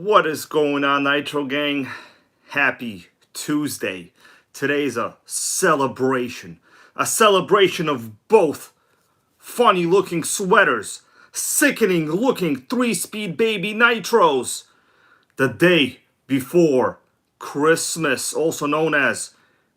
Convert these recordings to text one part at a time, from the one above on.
What is going on, Nitro Gang? Happy Tuesday. Today's a celebration. A celebration of both funny looking sweaters, sickening looking 3-speed baby nitros. The day before Christmas, also known as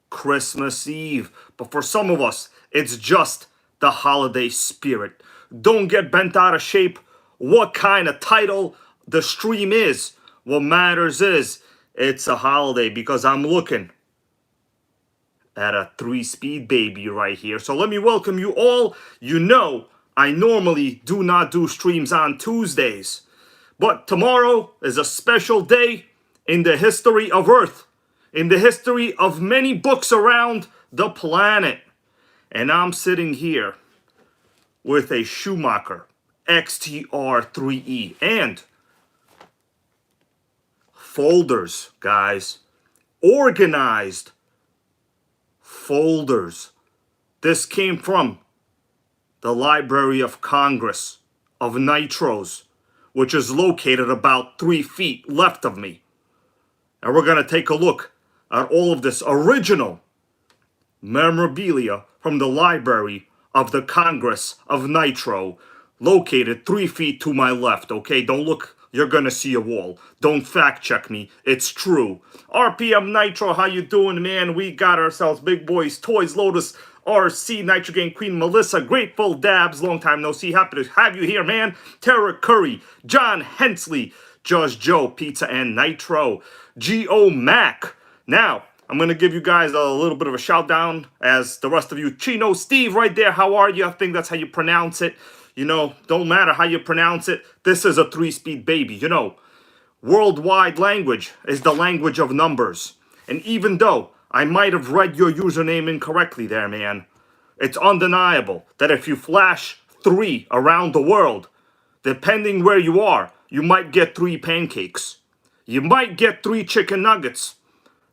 Christmas Eve. But for some of us, it's just the holiday spirit. Don't get bent out of shape what kind of title the stream is. What matters is it's a holiday because I'm looking at a 3-speed baby right here. So let me welcome you all. You know, I normally do not do streams on Tuesdays, but tomorrow is a special day in the history of Earth, in the history of many books around the planet. And I'm sitting here with a Schumacher XTR3E and folders, guys. Organized folders. This came from the Library of Congress of Nitros, which is located about 3 feet left of me. And we're going to take a look at all of this original memorabilia from the Library of the Congress of Nitro, located 3 feet to my left. Okay, don't look, you're gonna see a wall. Don't fact check me, it's true. RPM Nitro, how you doing, man? We got ourselves Big Boys, Toys, Lotus, RC, Nitro Gang Queen, Melissa, Grateful Dabs, long time no see, happy to have you here, man. Tara Curry, John Hensley, Just Joe, Pizza and Nitro, G.O. Mac. Now, I'm going to give you guys a little bit of a shout down as the rest of you. Chino Steve right there, how are you? I think that's how you pronounce it. You know, don't matter how you pronounce it. This is a 3-speed baby. You know, worldwide language is the language of numbers. And even though I might have read your username incorrectly there, man, it's undeniable that if you flash 3 around the world, depending where you are, you might get 3 pancakes. You might get 3 chicken nuggets.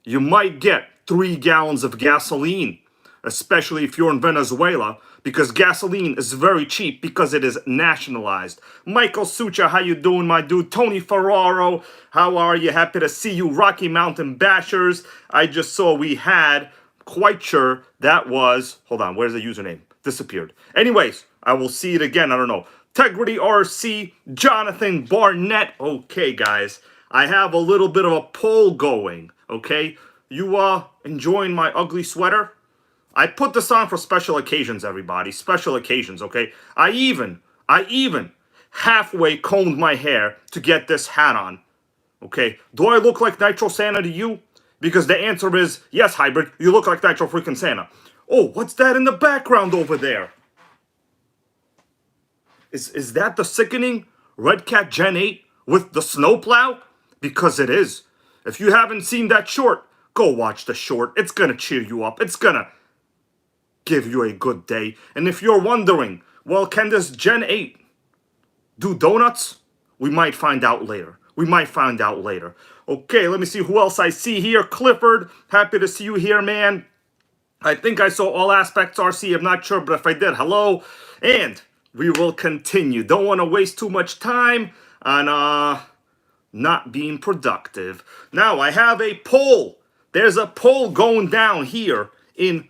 You might get 3 gallons of gasoline, especially if you're in Venezuela, because gasoline is very cheap because it is nationalized. Michael Sucha, how you doing, my dude? Tony Ferraro, how are you? Happy to see you. Rocky Mountain Bashers, I just saw we had, quite sure that was, hold on, where's the username? Disappeared. Anyways, I will see it again, I don't know. Tegrity RC, Jonathan Barnett. Okay, guys, I have a little bit of a poll going. Okay, you enjoying my ugly sweater? I put this on for special occasions, everybody. Special occasions, okay? I even halfway combed my hair to get this hat on. Okay, do I look like Nitro Santa to you? Because the answer is yes, Hybrid. You look like Nitro freaking Santa. Oh, what's that in the background over there? Is that the sickening Red Cat Gen 8 with the snowplow? Because it is. If you haven't seen that short, go watch the short. It's gonna cheer you up. It's gonna give you a good day. And if you're wondering, well, can this Gen 8 do donuts? We might find out later. We might find out later. Okay, let me see who else I see here. Clifford, happy to see you here, man. I think I saw All Aspects RC. I'm not sure, but if I did, hello. And we will continue. Don't want to waste too much time on, not being productive. Now, I have a poll. There's a poll going down here in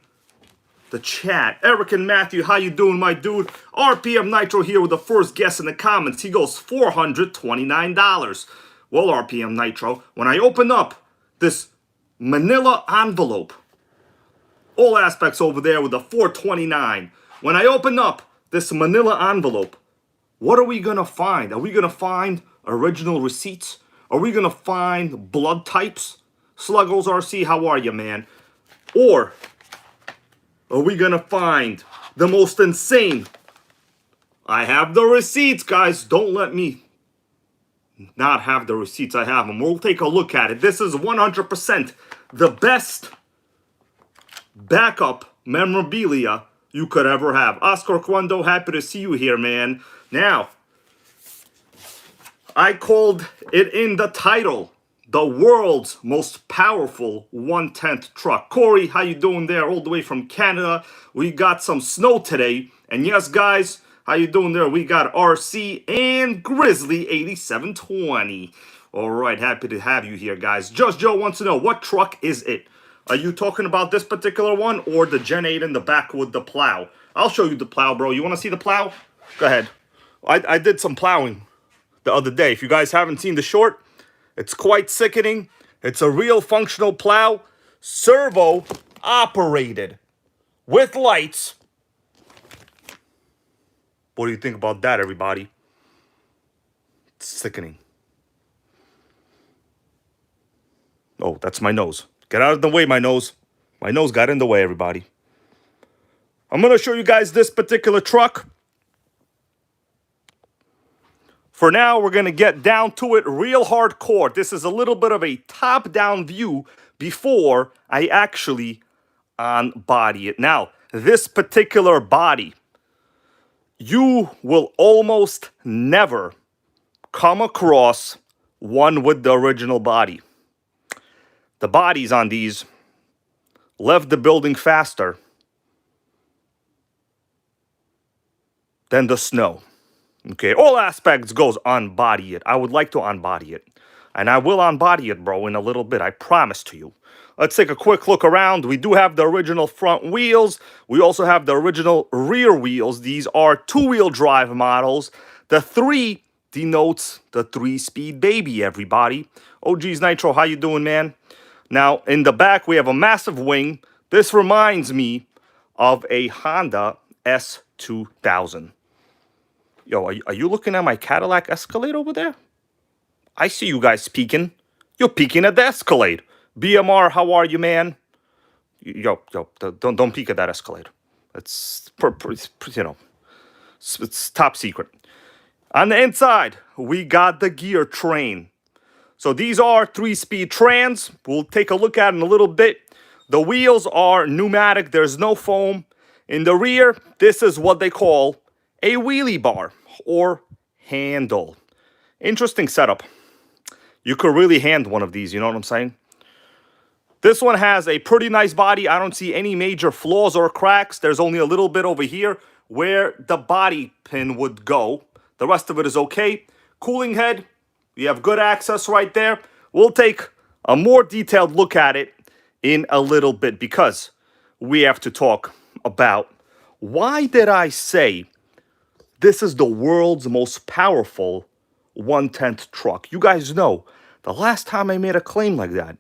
the chat. Eric and Matthew, how you doing, my dude? RPM Nitro here with the first guess in the comments. He goes $429. Well, RPM Nitro, when I open up this manila envelope, All Aspects over there with the $429. When I open up this manila envelope, what are we going to find? Are we going to find original receipts? Are we going to find blood types? Sluggles RC, how are you, man? Or are we going to find the most insane? I have the receipts, guys. Don't let me not have the receipts. I have them. We'll take a look at it. This is 100% the best backup memorabilia you could ever have. Oscar Cuando, happy to see you here, man. Now, I called it in the title, the world's most powerful 1/10 truck. Corey, how you doing there? All the way from Canada. We got some snow today. And yes, guys, how you doing there? We got RC and Grizzly 8720. All right, happy to have you here, guys. Just Joe wants to know, what truck is it? Are you talking about this particular one or the Gen 8 in the back with the plow? I'll show you the plow, bro. You want to see the plow? Go ahead. I did some plowing the other day. If you guys haven't seen the short, it's quite sickening. It's a real functional plow, servo operated with lights. What do you think about that, everybody? It's sickening. Oh, that's my nose. Get out of the way, my nose. My nose got in the way, everybody. I'm going to show you guys this particular truck. For now, we're going to get down to it real hardcore. This is a little bit of a top-down view before I actually on-body it. Now, this particular body, you will almost never come across one with the original body. The bodies on these left the building faster than the snow. Okay, all aspects goes on-body it. I would like to on-body it. And I will on-body it, bro, in a little bit. I promise to you. Let's take a quick look around. We do have the original front wheels. We also have the original rear wheels. These are two-wheel drive models. The 3 denotes the 3-speed baby, everybody. Oh, geez, Nitro, how you doing, man? Now, in the back, we have a massive wing. This reminds me of a Honda S2000. Yo, are you looking at my Cadillac Escalade over there? I see you guys peeking. You're peeking at the Escalade. BMR, how are you, man? Yo, don't peek at that Escalade. It's, you know, it's top secret. On the inside, we got the gear train. So these are 3-speed trans. We'll take a look at it in a little bit. The wheels are pneumatic. There's no foam. In the rear, this is what they call a wheelie bar or handle. Interesting setup. You could really hand one of these, you know what I'm saying? This one has a pretty nice body. I don't see any major flaws or cracks. There's only a little bit over here where the body pin would go. The rest of it is okay. Cooling head, we have good access right there. We'll take a more detailed look at it in a little bit because we have to talk about why did I say this is the world's most powerful 1/10 truck. You guys know, the last time I made a claim like that,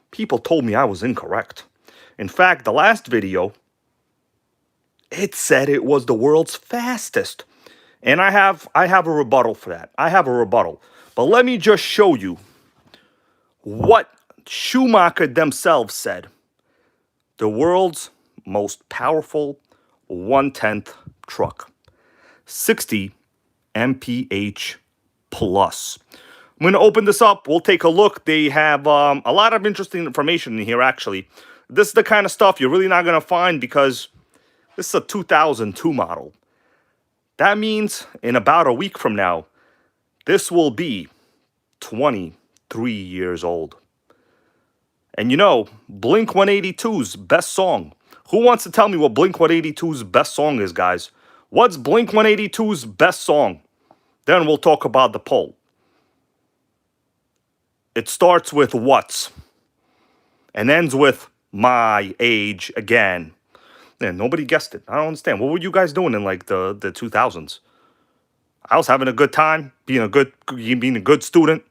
people told me I was incorrect. In fact, the last video, it said it was the world's fastest. And I have a rebuttal for that. I have a rebuttal. But let me just show you what Schumacher themselves said. The world's most powerful 1/10 truck. 60 mph plus. I'm going to open this up. We'll take a look. They have a lot of interesting information in here, actually. This is the kind of stuff you're really not going to find because this is a 2002 model. That means in about a week from now, this will be 23 years old. And you know, Blink-182's best song. Who wants to tell me what Blink-182's best song is, guys? What's Blink-182's best song? Then we'll talk about the poll. It starts with what's and ends with my age again. And nobody guessed it. I don't understand. What were you guys doing in like the 2000s? I was having a good time, being a good student,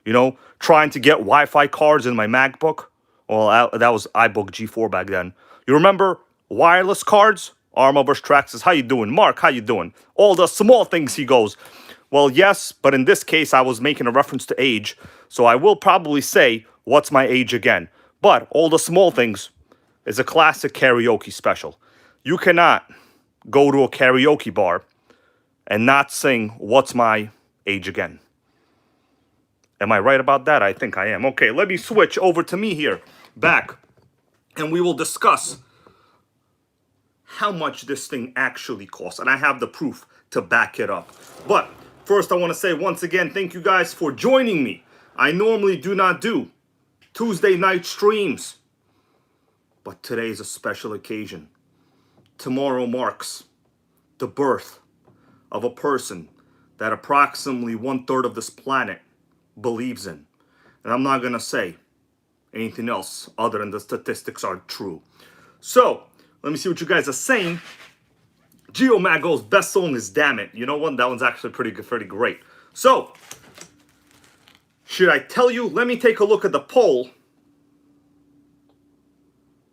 you know, trying to get Wi-Fi cards in my MacBook. Well, that was iBook G4 back then. You remember wireless cards? Arma vs. Traxxas, how you doing? Mark, how you doing? All the small things, he goes. Well, yes, but in this case, I was making a reference to age, so I will probably say, what's my age again? But all the small things is a classic karaoke special. You cannot go to a karaoke bar and not sing, what's my age again? Am I right about that? I think I am. Okay, let me switch over to me here, back, and we will discuss how much this thing actually costs. And I have the proof to back it up. But first, I want to say once again, thank you guys for joining me. I normally do not do Tuesday night streams, but today is a special occasion. Tomorrow marks the birth of a person that approximately 1/3 of this planet believes in. And I'm not going to say anything else other than the statistics are true. So, let me see what you guys are saying. Geomag goes, best song is Damn It. You know what? That one's actually pretty good, pretty great. So, should I tell you? Let me take a look at the poll.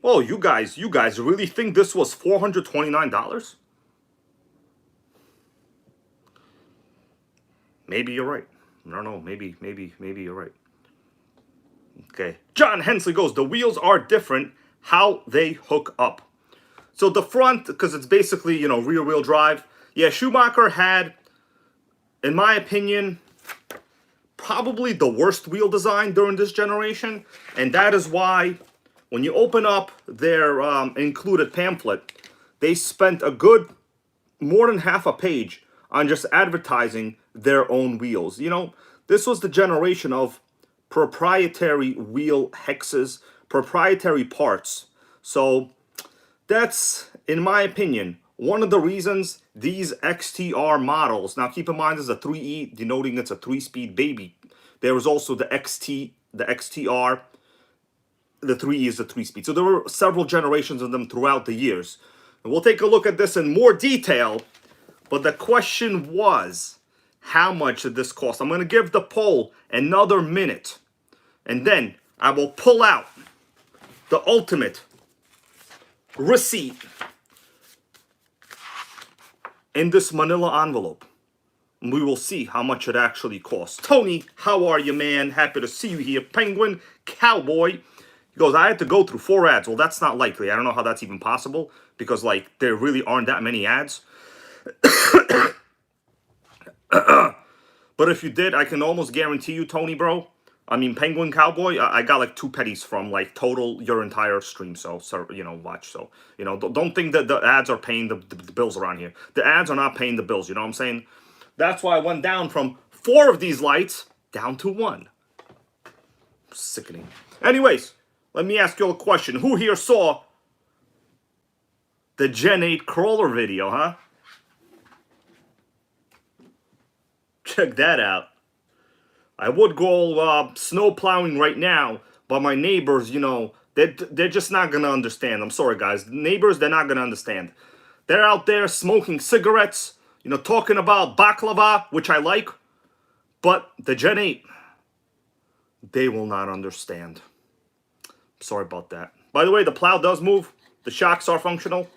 Oh, you guys really think this was $429? Maybe you're right. I don't know. Maybe you're right. Okay. John Hensley goes, the wheels are different. How they hook up. So the front, because it's basically, you know, rear wheel drive. Yeah, Schumacher had, in my opinion, probably the worst wheel design during this generation. And that is why when you open up their included pamphlet, they spent a good more than half a page on just advertising their own wheels. You know, this was the generation of proprietary wheel hexes, proprietary parts. So that's, in my opinion, one of the reasons these XTR models, now keep in mind this is a 3E, denoting it's a 3-speed baby. There was also the XT, the XTR, the 3E is the 3-speed. So there were several generations of them throughout the years. And we'll take a look at this in more detail. But the question was, how much did this cost? I'm going to give the poll another minute. And then I will pull out the ultimate receipt in this manila envelope. And we will see how much it actually costs. Tony, how are you, man? Happy to see you here. Penguin Cowboy. He goes, I had to go through 4 ads. Well, that's not likely. I don't know how that's even possible. Because, like, there really aren't that many ads. But if you did, I can almost guarantee you, Tony, bro. I mean, Penguin Cowboy, I got like 2 pennies from like total your entire stream. So you know, watch. So, you know, don't think that the ads are paying the bills around here. The ads are not paying the bills. You know what I'm saying? That's why I went down from 4 of these lights down to 1. Sickening. Anyways, let me ask you a question. Who here saw the Gen 8 crawler video, huh? Check that out. I would go snow plowing right now, but my neighbors, you know, they're just not going to understand. I'm sorry, guys. Neighbors, they're not going to understand. They're out there smoking cigarettes, you know, talking about baklava, which I like. But the Gen 8, they will not understand. Sorry about that. By the way, the plow does move. The shocks are functional.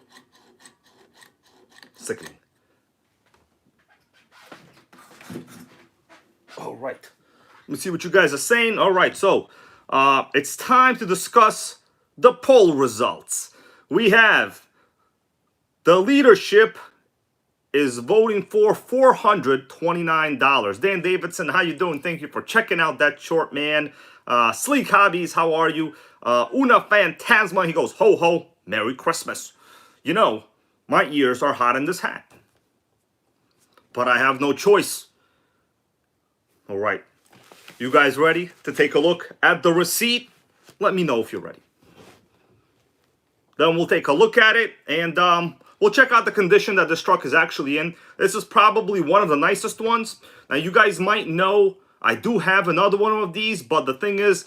Sickening. All right. Let me see what you guys are saying. All right, so it's time to discuss the poll results. We have the leadership is voting for $429. Dan Davidson, how you doing? Thank you for checking out that short, man. Sleek Hobbies, how are you? Una Phantasma, he goes, ho ho, Merry Christmas. You know, my ears are hot in this hat. But I have no choice. All right. You guys ready to take a look at the receipt? Let me know if you're ready. Then we'll take a look at it and we'll check out the condition that this truck is actually in. This is probably one of the nicest ones. Now, you guys might know I do have another one of these, but the thing is,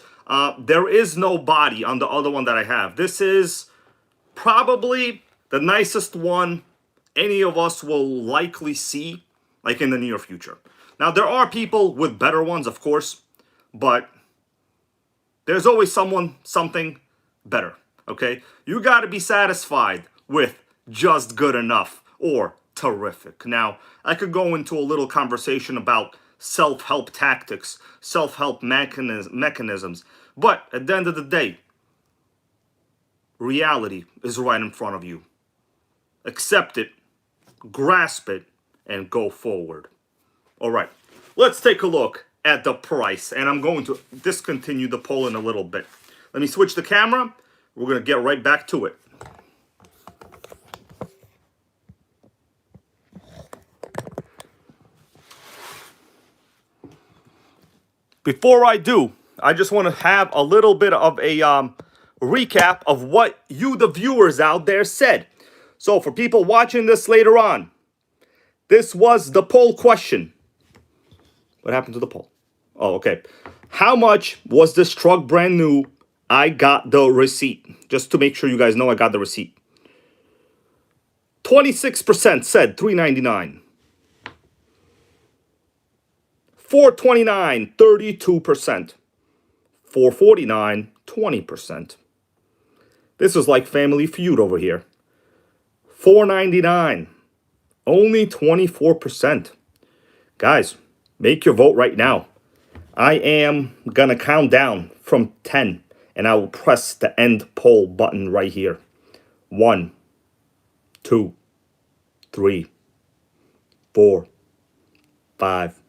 there is no body on the other one that I have. This is probably the nicest one any of us will likely see, like in the near future. Now, there are people with better ones, of course, but there's always something better, okay? You got to be satisfied with just good enough or terrific. Now, I could go into a little conversation about self-help tactics, self-help mechanisms, but at the end of the day, reality is right in front of you. Accept it, grasp it, and go forward. All right, let's take a look at the price, and I'm going to discontinue the poll in a little bit. Let me switch the camera. We're going to get right back to it. Before I do, I just want to have a little bit of a recap of what you, the viewers out there, said. So for people watching this later on, this was the poll question. What happened to the poll? Oh, okay. How much was this truck brand new? I got the receipt. Just to make sure you guys know I got the receipt. 26% said $399. 429, 32%. 449, 20%. This is like Family Feud over here. 499, only 24%. Guys, make your vote right now. I am gonna count down from 10 and I will press the end poll button right here. 1, 2, 3, 4, 5,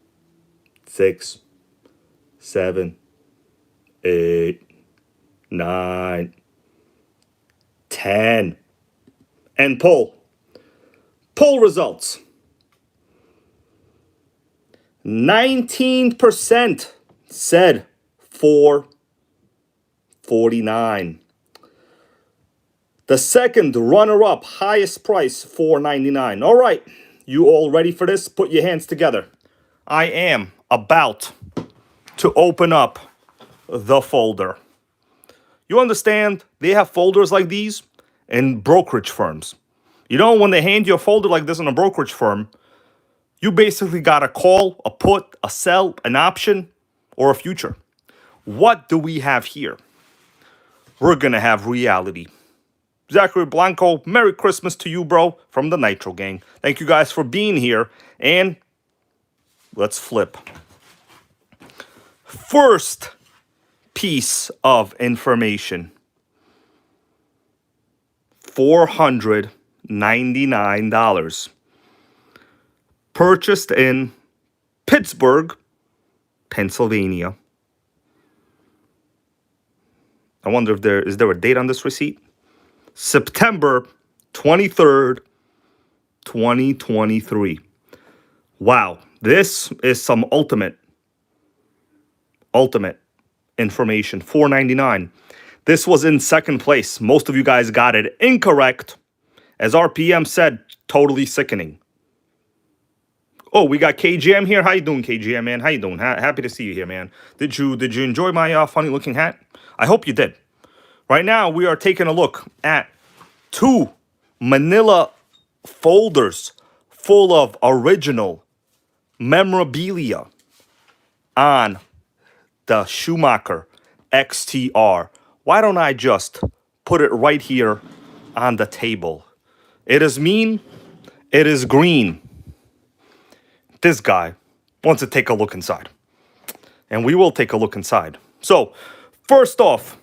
6, 7, 8, 9, 10. And poll. Poll results. 19% said 449. The second runner-up, highest price, $499. All right, you all ready for this? Put your hands together. I am about to open up the folder. You understand? They have folders like these in brokerage firms. You know, when they hand you a folder like this in a brokerage firm, you basically got a call, a put, a sell, an option, or a future. What do we have here? We're going to have reality. Zachary Blanco, Merry Christmas to you, bro, from the Nitro gang. Thank you guys for being here. And let's flip. First piece of information. $499. Purchased in Pittsburgh, Pennsylvania. I wonder if is there a date on this receipt? September 23rd, 2023. Wow, this is some ultimate information. $499. This was in second place. Most of you guys got it incorrect. As RPM said, totally sickening. Oh, we got KGM here. How you doing, KGM, man? How you doing? Happy to see you here, man. Did you enjoy my funny looking hat? I hope you did. Right now, we are taking a look at 2 manila folders full of original memorabilia on the Schumacher XTR. Why don't I just put it right here on the table? It is mean. It is green. This guy wants to take a look inside. And we will take a look inside. So, first off,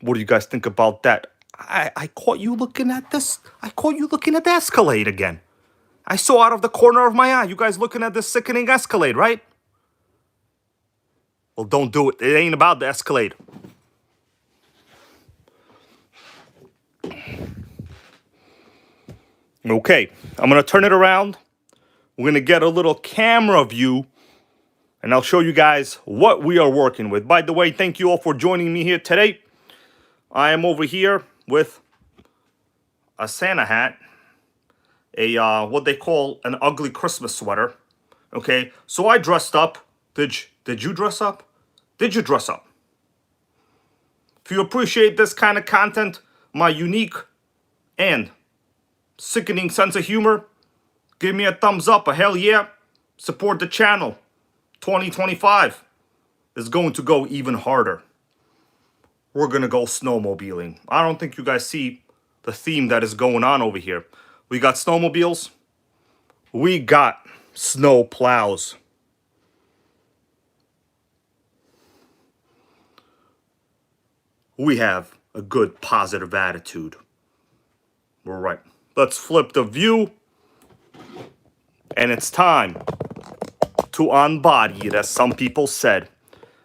what do you guys think about that? I caught you looking at this. I caught you looking at the Escalade again. I saw out of the corner of my eye, you guys looking at this sickening Escalade, right? Well, don't do it. It ain't about the Escalade. Okay, I'm going to turn it around. We're going to get a little camera view, and I'll show you guys what we are working with. By the way, thank you all for joining me here today. I am over here with a Santa hat, what they call an ugly Christmas sweater. Okay, so I dressed up. Did you dress up? Did you dress up? If you appreciate this kind of content, my unique and sickening sense of humor, give me a thumbs up, a hell yeah. Support the channel. 2025 is going to go even harder. We're going to go snowmobiling. I don't think you guys see the theme that is going on over here. We got snowmobiles. We got snow plows. We have a good positive attitude. We're right. Let's flip the view. And it's time to unbody it, as some people said.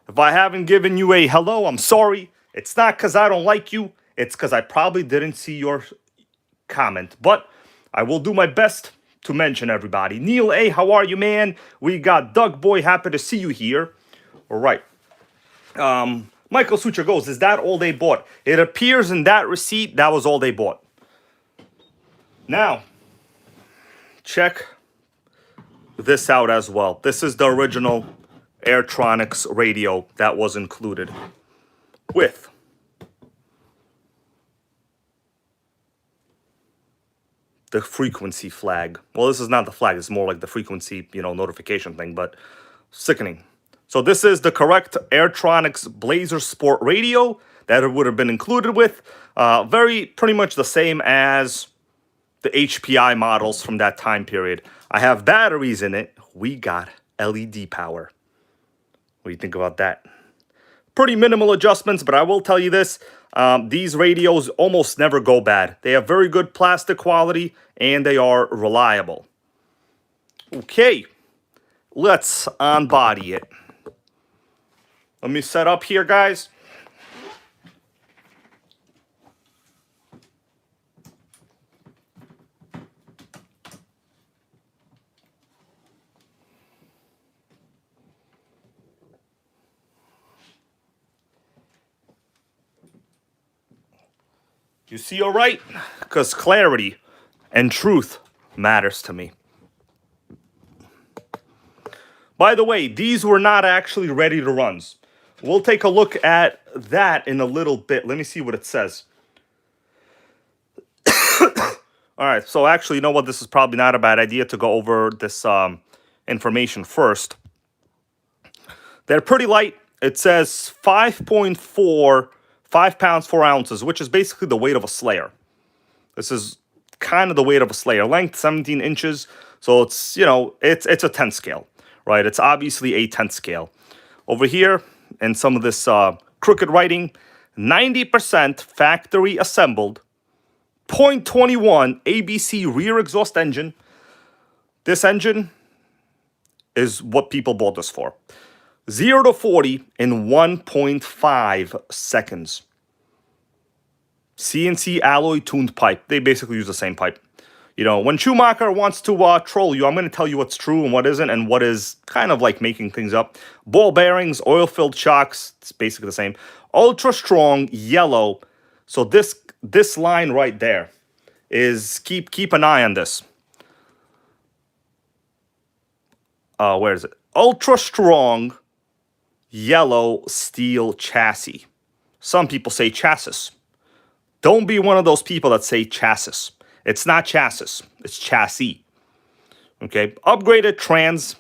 If I haven't given you a hello, I'm sorry. It's not because I don't like you. It's because I probably didn't see your comment. But I will do my best to mention everybody. Neil A., how are you, man? We got Doug Boy, happy to see you here. All right. Michael Sucher goes, is that all they bought? It appears in that receipt, that was all they bought. Now, check this out as well. This is the original Airtronics radio that was included with the frequency flag. Well, this is not the flag. It's more like the frequency, notification thing, but sickening. So this is the correct Airtronics Blazer Sport radio that it would have been included with. Pretty much the same as the HPI models from that time period. I have batteries in it. We got LED power. What do you think about that? Pretty minimal adjustments, but I will tell you this. These radios almost never go bad. They have very good plastic quality, and they are reliable. Okay, let's unbody it. Let me set up here, guys. You see all right? Because clarity and truth matters to me. By the way, these were not actually ready to runs. We'll take a look at that in a little bit. Let me see what it says. All right, so actually, you know what? This is probably not a bad idea to go over this information first. They're pretty light. It says 5.4, 5 pounds, 4 ounces, which is basically the weight of a Slayer. This is kind of the weight of a Slayer. Length, 17 inches. So it's, it's a 10 scale, right? It's obviously a 10 scale. Over here, in some of this crooked writing, 90% factory assembled, 0.21 ABC rear exhaust engine. This engine is what people bought this for. 0 to 40 in 1.5 seconds. CNC alloy tuned pipe. They basically use the same pipe. When Schumacher wants to troll you, I'm going to tell you what's true and what isn't, and what is kind of like making things up. Ball bearings, oil-filled shocks. It's basically the same. Ultra strong yellow. So this line right there is keep an eye on this. Where is it? Ultra strong yellow steel chassis. Some people say chassis. Don't be one of those people that say chassis. It's not chassis. It's chassis. Okay? Upgraded trans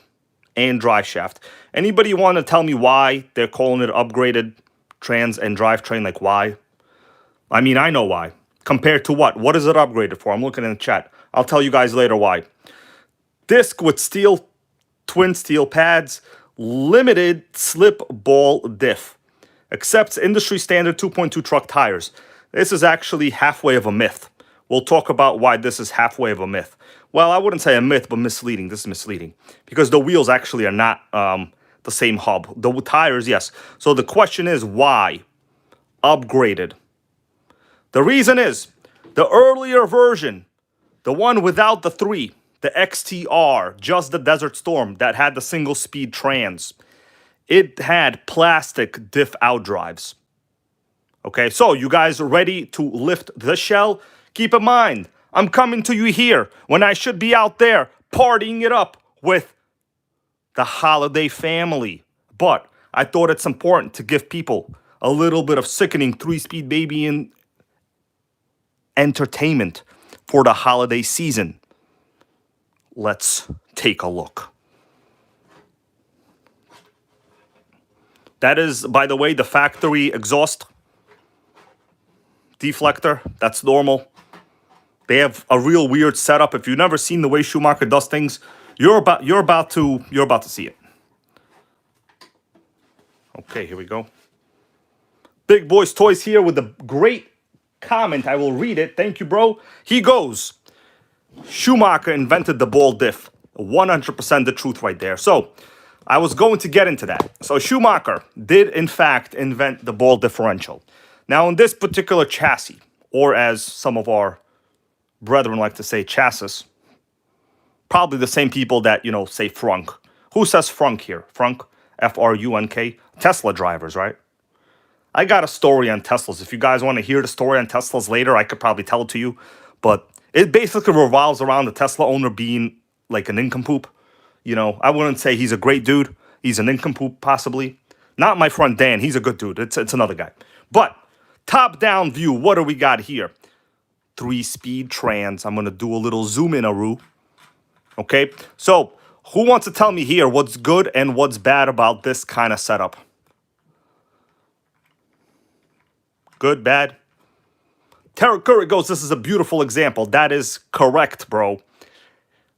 and drive shaft. Anybody want to tell me why they're calling it upgraded trans and drivetrain? Like, why? I mean, I know why. Compared to what? What is it upgraded for? I'm looking in the chat. I'll tell you guys later why. Disc with twin steel pads. Limited slip ball diff. Accepts industry standard 2.2 truck tires. This is actually halfway of a myth. We'll talk about why this is halfway of a myth. Well, I wouldn't say a myth, but misleading. This is misleading. Because the wheels actually are not the same hub. The tires, yes. So the question is, why? Upgraded. The reason is, the earlier version, the one without the 3, the XTR, just the Desert Storm, that had the single-speed trans, it had plastic diff outdrives. Okay, so you guys are ready to lift the shell? Keep in mind, I'm coming to you here when I should be out there partying it up with the holiday family. But I thought it's important to give people a little bit of sickening 3-speed baby and entertainment for the holiday season. Let's take a look. That is, by the way, the factory exhaust deflector. That's normal. They have a real weird setup. If you've never seen the way Schumacher does things, you're about to see it. Okay, here we go. Big Boys Toys here with a great comment. I will read it. Thank you, bro. He goes, Schumacher invented the ball diff. 100% the truth right there. So I was going to get into that. So Schumacher did, in fact, invent the ball differential. Now, in this particular chassis, or as some of our brethren like to say, chassis, probably the same people that, say frunk. Who says frunk here? Frunk? F-R-U-N-K? Tesla drivers, right? I got a story on Teslas. If you guys want to hear the story on Teslas later, I could probably tell it to you. But it basically revolves around the Tesla owner being like an nincompoop. I wouldn't say he's a great dude. He's an nincompoop, possibly. Not my friend Dan. He's a good dude. It's another guy. But top-down view, what do we got here? 3-speed trans. I'm going to do a little zoom in-a-roo. Okay? So, who wants to tell me here what's good and what's bad about this kind of setup? Good, bad? Terra Curry goes, this is a beautiful example. That is correct, bro.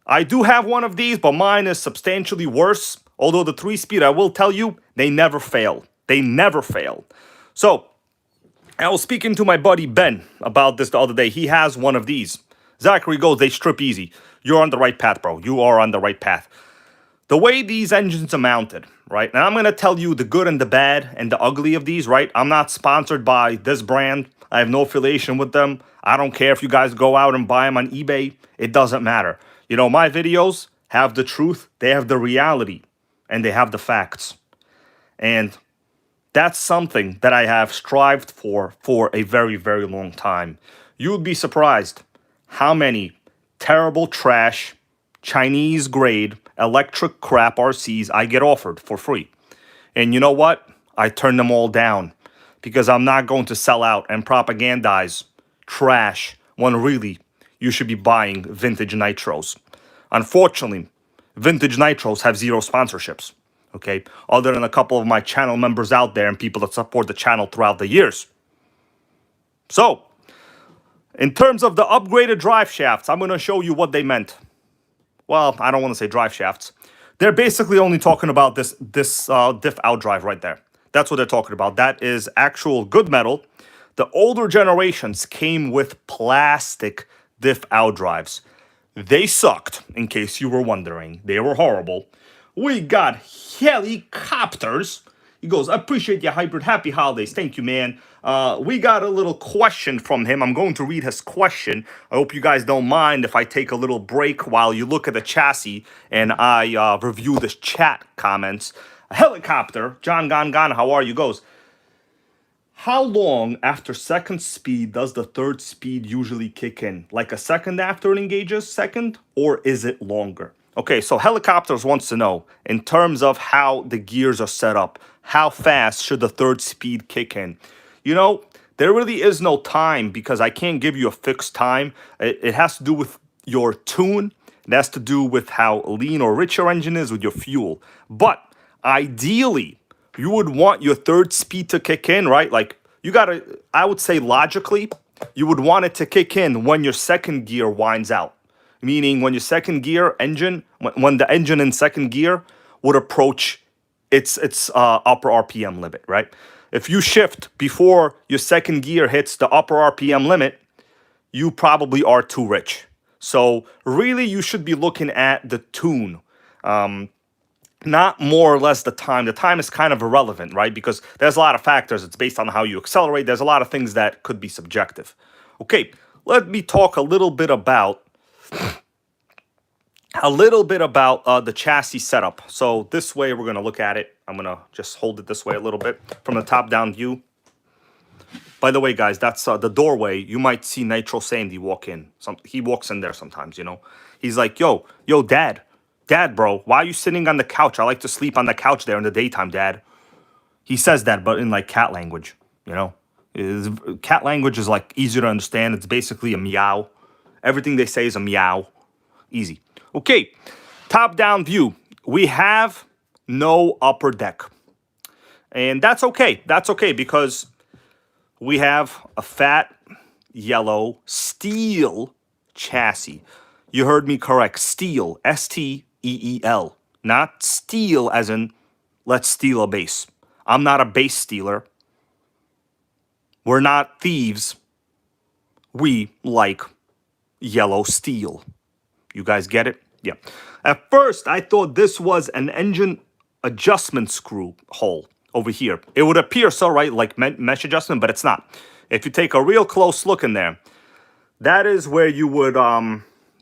I do have one of these, but mine is substantially worse. Although the 3-speed, I will tell you, they never fail. They never fail. So, I was speaking to my buddy Ben about this the other day. He has one of these. Zachary goes, they strip easy. You're on the right path, bro. You are on the right path. The way these engines are mounted, right? And I'm going to tell you the good and the bad and the ugly of these, right? I'm not sponsored by this brand. I have no affiliation with them. I don't care if you guys go out and buy them on eBay. It doesn't matter. You know, my videos have the truth. They have the reality. And they have the facts. And that's something that I have strived for a very, very long time. You would be surprised how many terrible trash, Chinese-grade, electric crap RCs I get offered for free. And you know what? I turn them all down because I'm not going to sell out and propagandize trash when really you should be buying vintage nitros. Unfortunately, vintage nitros have zero sponsorships, okay? Other than a couple of my channel members out there and people that support the channel throughout the years. So, in terms of the upgraded drive shafts, I'm going to show you what they meant. Well, I don't want to say drive shafts. They're basically only talking about this diff out drive right there. That's what they're talking about. That is actual good metal. The older generations came with plastic diff out drives. They sucked, in case you were wondering. They were horrible. We got helicopters. He goes, I appreciate your hybrid. Happy holidays. Thank you, man. We got a little question from him. I'm going to read his question. I hope you guys don't mind if I take a little break while you look at the chassis and I review the chat comments. A helicopter, John Gon, how are you? Goes, how long after second speed does the third speed usually kick in? Like a second after it engages second, or is it longer? Okay, so Helicopters wants to know, in terms of how the gears are set up, how fast should the third speed kick in? You know, there really is no time because I can't give you a fixed time. It has to do with your tune. It has to do with how lean or rich your engine is with your fuel. But ideally, you would want your third speed to kick in, right? Like, you gotta, I would say logically, you would want it to kick in when your second gear winds out. Meaning when your second gear engine, when the engine in second gear would approach its upper RPM limit, right? If you shift before your second gear hits the upper RPM limit, you probably are too rich. So really, you should be looking at the tune. Not more or less the time. The time is kind of irrelevant, right? Because there's a lot of factors. It's based on how you accelerate. There's a lot of things that could be subjective. Okay, let me talk a little bit about the chassis setup. So this way we're going to look at it. I'm going to just hold it this way a little bit from the top-down view. By the way, guys, that's the doorway. You might see Nitro Sandy walk in. He walks in there sometimes, you know. He's like, yo, Dad, bro, why are you sitting on the couch? I like to sleep on the couch there in the daytime, Dad. He says that, but in like cat language, you know. Cat language is like easier to understand. It's basically a meow. Everything they say is a meow. Easy. Okay, top-down view. We have no upper deck. And that's okay. That's okay because we have a fat, yellow, steel chassis. You heard me correct. Steel. S-T-E-E-L. Not steal as in let's steal a base. I'm not a base stealer. We're not thieves. We like yellow steel. You guys get it? Yeah. At first, I thought this was an engine adjustment screw hole over here. It would appear so, right? Like mesh adjustment, but it's not. If you take a real close look in there, that is where you would,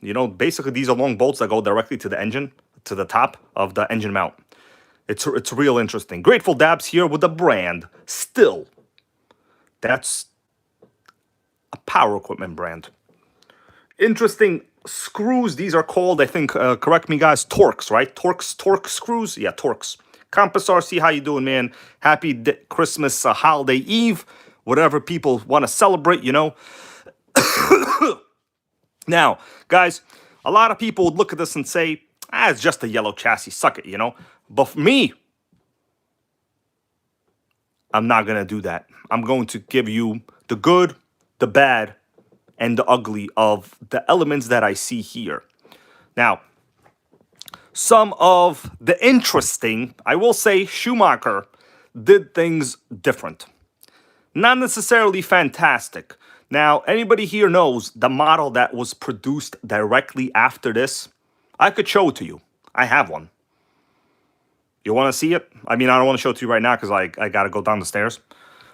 you know, basically these are long bolts that go directly to the engine, to the top of the engine mount. It's real interesting. Grateful Dabs here with the brand Still. That's a power equipment brand. Interesting screws. These are called, I think, correct me guys, Torx, right? Torx screws? Yeah, Torx. Compass RC, how you doing, man? Happy Christmas holiday Eve. Whatever people want to celebrate, you know. Now, guys, a lot of people would look at this and say, it's just a yellow chassis, suck it, you know. But for me, I'm not going to do that. I'm going to give you the good, the bad, and the ugly of the elements that I see here. Now, some of the interesting, I will say Schumacher did things different. Not necessarily fantastic. Now, anybody here knows the model that was produced directly after this? I could show it to you. I have one. You want to see it? I mean, I don't want to show it to you right now because I got to go down the stairs.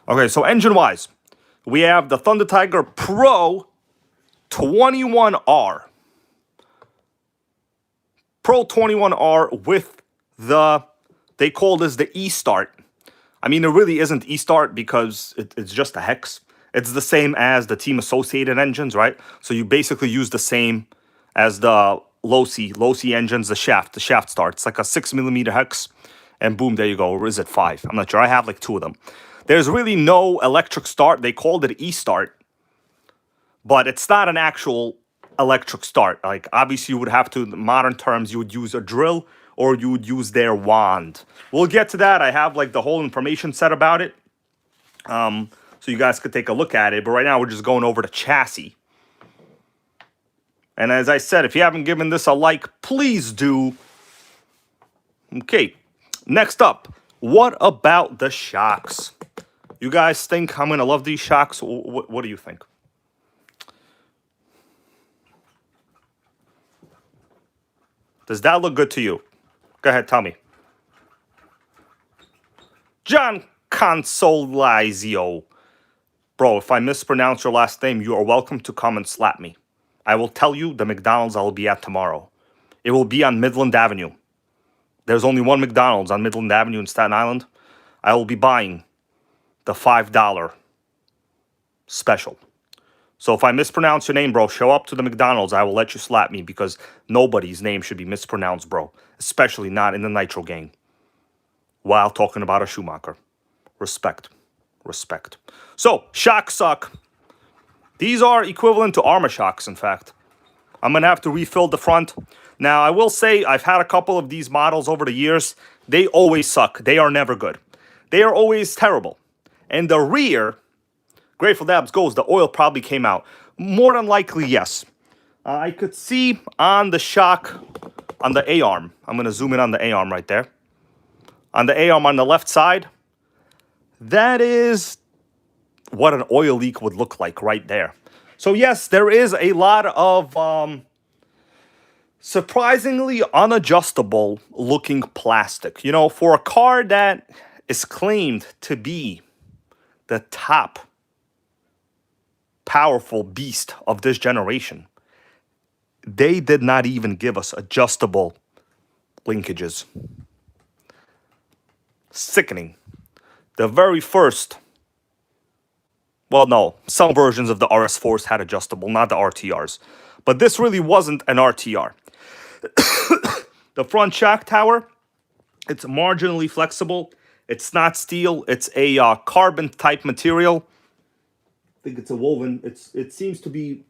Okay, so engine-wise, we have the Thunder Tiger Pro 21R. Pro 21R with the, they call this the E-Start. I mean, it really isn't E-Start because it's just a hex. It's the same as the team associated engines, right? So you basically use the same as the low C engines, the shaft start. It's like a 6mm hex, and boom, there you go. Or is it 5? I'm not sure. I have like 2 of them. There's really no electric start. They called it E-Start, but it's not an actual electric start. Like, obviously, you would have to, in modern terms, you would use a drill or you would use their wand. We'll get to that. I have like the whole information set about it, so you guys could take a look at it. But right now, we're just going over the chassis. And as I said, if you haven't given this a like, please do. Okay, next up, what about the shocks? You guys think I'm going to love these shocks? What do you think? Does that look good to you? Go ahead, tell me. John Consolizio. Bro, if I mispronounce your last name, you are welcome to come and slap me. I will tell you the McDonald's I will be at tomorrow. It will be on Midland Avenue. There's only one McDonald's on Midland Avenue in Staten Island. I will be buying the $5 special. So if I mispronounce your name, bro, show up to the McDonald's. I will let you slap me because nobody's name should be mispronounced, bro. Especially not in the Nitro gang. While talking about a Schumacher. Respect. Respect. So, shocks suck. These are equivalent to armor shocks, in fact. I'm going to have to refill the front. Now, I will say I've had a couple of these models over the years. They always suck. They are never good. They are always terrible. And the rear, Grateful Dabs goes, the oil probably came out. More than likely, yes. I could see on the shock, on the A-arm. I'm going to zoom in on the A-arm right there. On the A-arm on the left side, that is what an oil leak would look like right there. So yes, there is a lot of surprisingly unadjustable looking plastic. You know, for a car that is claimed to be the top powerful beast of this generation, they did not even give us adjustable linkages. Sickening. The very first, well, no, some versions of the RS4s had adjustable, not the RTRs. But this really wasn't an RTR. The front shock tower, it's marginally flexible. It's not steel. It's a carbon type material. I think it's a woven, it seems to be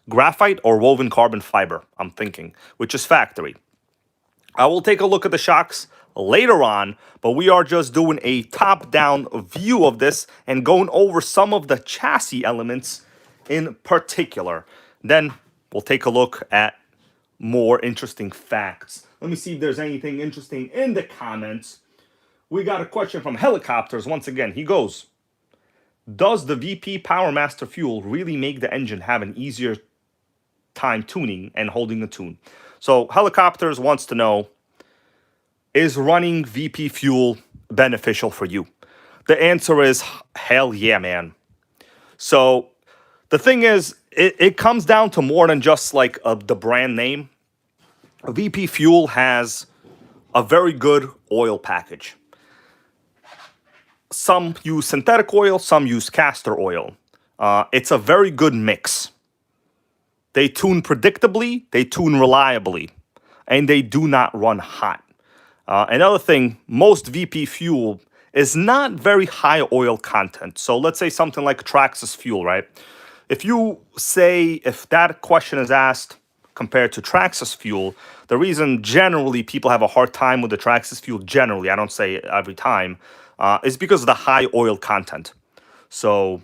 graphite or woven carbon fiber, I'm thinking, which is factory. I will take a look at the shocks later on, but we are just doing a top-down view of this and going over some of the chassis elements in particular. Then we'll take a look at more interesting facts. Let me see if there's anything interesting in the comments. We got a question from Helicopters. Once again, he goes, does the VP Power Master Fuel really make the engine have an easier time tuning and holding a tune? So Helicopters wants to know, is running VP Fuel beneficial for you? The answer is hell yeah, man. So the thing is, it comes down to more than just like the brand name. VP Fuel has a very good oil package. Some use synthetic oil, some use castor oil. It's a very good mix. They tune predictably, they tune reliably, and they do not run hot. Another thing, most VP fuel is not very high oil content. So let's say something like Traxxas fuel, right? If you say, if that question is asked compared to Traxxas fuel, the reason generally people have a hard time with the Traxxas fuel, generally, I don't say it every time, is because of the high oil content. So,